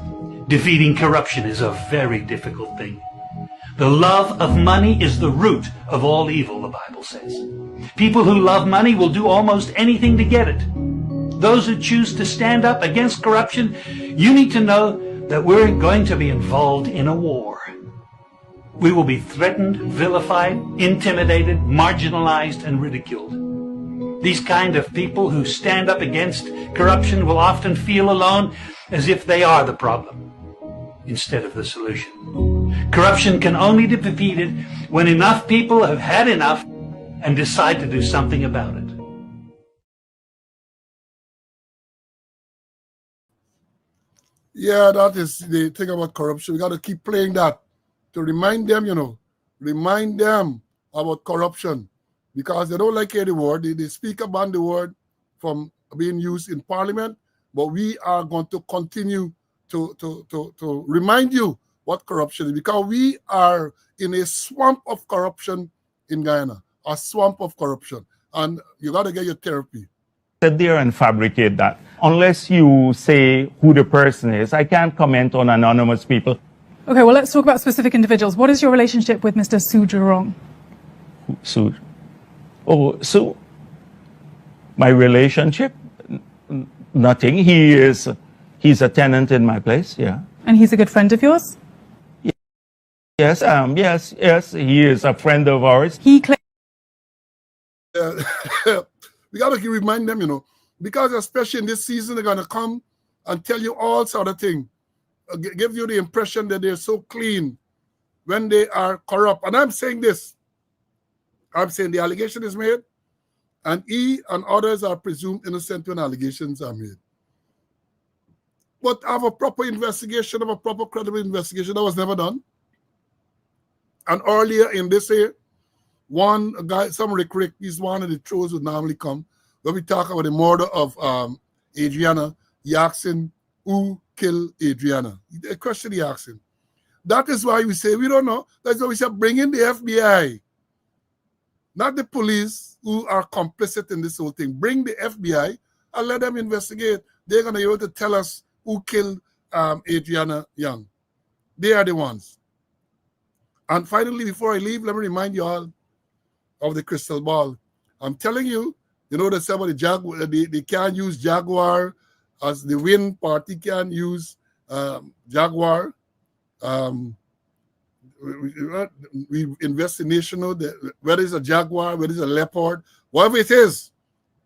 Defeating corruption is a very difficult thing. The love of money is the root of all evil, the Bible says. People who love money will do almost anything to get it. Those who choose to stand up against corruption, you need to know that we're going to be involved in a war. We will be threatened, vilified, intimidated, marginalized, and ridiculed. These kind of people who stand up against corruption will often feel alone, as if they are the problem instead of the solution. Corruption can only be defeated when enough people have had enough and decide to do something about it. Yeah, that is the thing about corruption. We got to keep playing that to remind them, remind them about corruption, because they don't like the word. They speak about the word from being used in Parliament, but we are going to continue to remind you what corruption is, because we are in a swamp of corruption in Guyana, a swamp of corruption, and you got to get your therapy. Sit there and fabricate that. Unless you say who the person is, I can't comment on anonymous people. Okay, well, let's talk about specific individuals. What is your relationship with Mr. Su Jurong? Su? Oh, Su? My relationship? Nothing. He's a tenant in my place, yeah. And he's a good friend of yours? Yes, yes, he is a friend of ours. He claims... We got to remind them, because especially in this season, they're going to come and tell you all sort of things, give you the impression that they're so clean when they are corrupt. And I'm saying this. I'm saying the allegation is made, and he and others are presumed innocent when allegations are made. But have a proper investigation, have a proper credible investigation. That was never done. And earlier in this year, one guy, some Rick, he's one of the trolls who normally come, when we talk about the murder of Adriana, he asking who killed Adriana. The question he asking. That is why we say we don't know. That's why we say bring in the FBI, not the police who are complicit in this whole thing. Bring the FBI and let them investigate. They're going to be able to tell us who killed Adriana Young. They are the ones. And finally, before I leave, let me remind you all of the crystal ball. I'm telling you, they say about the Jaguar, they can't use Jaguar as the win party can use Jaguar. We invest in national, whether it's a Jaguar, whether it's a Leopard, whatever it is,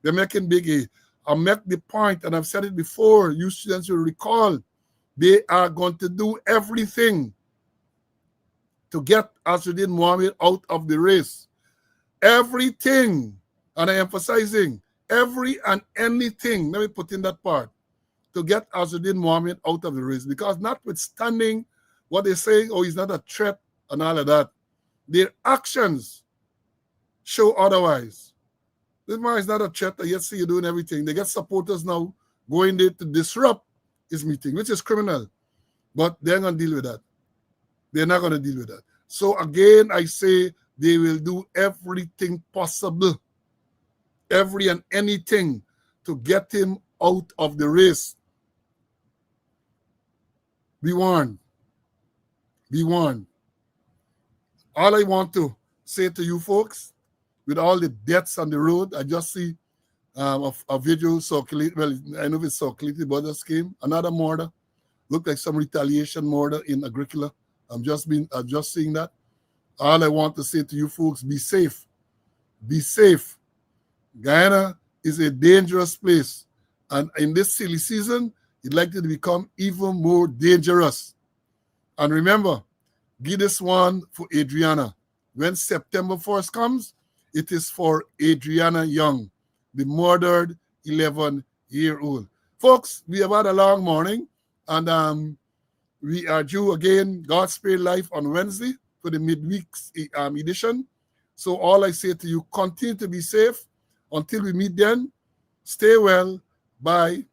they're making big. I make the point, and I've said it before, you students will recall, they are going to do everything to get Asruddin Mohammed out of the race. Everything, and I'm emphasizing, every and anything, let me put in that part, to get Asruddin Mohammed out of the race. Because notwithstanding what they're saying, oh, he's not a threat and all of that, their actions show otherwise. This man is not a threat, and yet see you doing everything. They get supporters now going there to disrupt his meeting, which is criminal. But they're going to deal with that. They're not going to deal with that. So again, I say they will do everything possible, every and anything, to get him out of the race. Be warned. Be warned. All I want to say to you folks, with all the deaths on the road, I just see a video circulate. Well, I know it's circulated, but just came another murder. Looked like some retaliation murder in Agricola. I'm just seeing that. All I want to say to you folks, be safe. Be safe. Guyana is a dangerous place. And in this silly season, it's likely to become even more dangerous. And remember, give this one for Adriana. When September 1st comes, it is for Adriana Young, the murdered 11-year-old. Folks, we have had a long morning, and we are due again, God's Spirit Life on Wednesday for the midweek edition. So all I say to you, continue to be safe until we meet then. Stay well. Bye.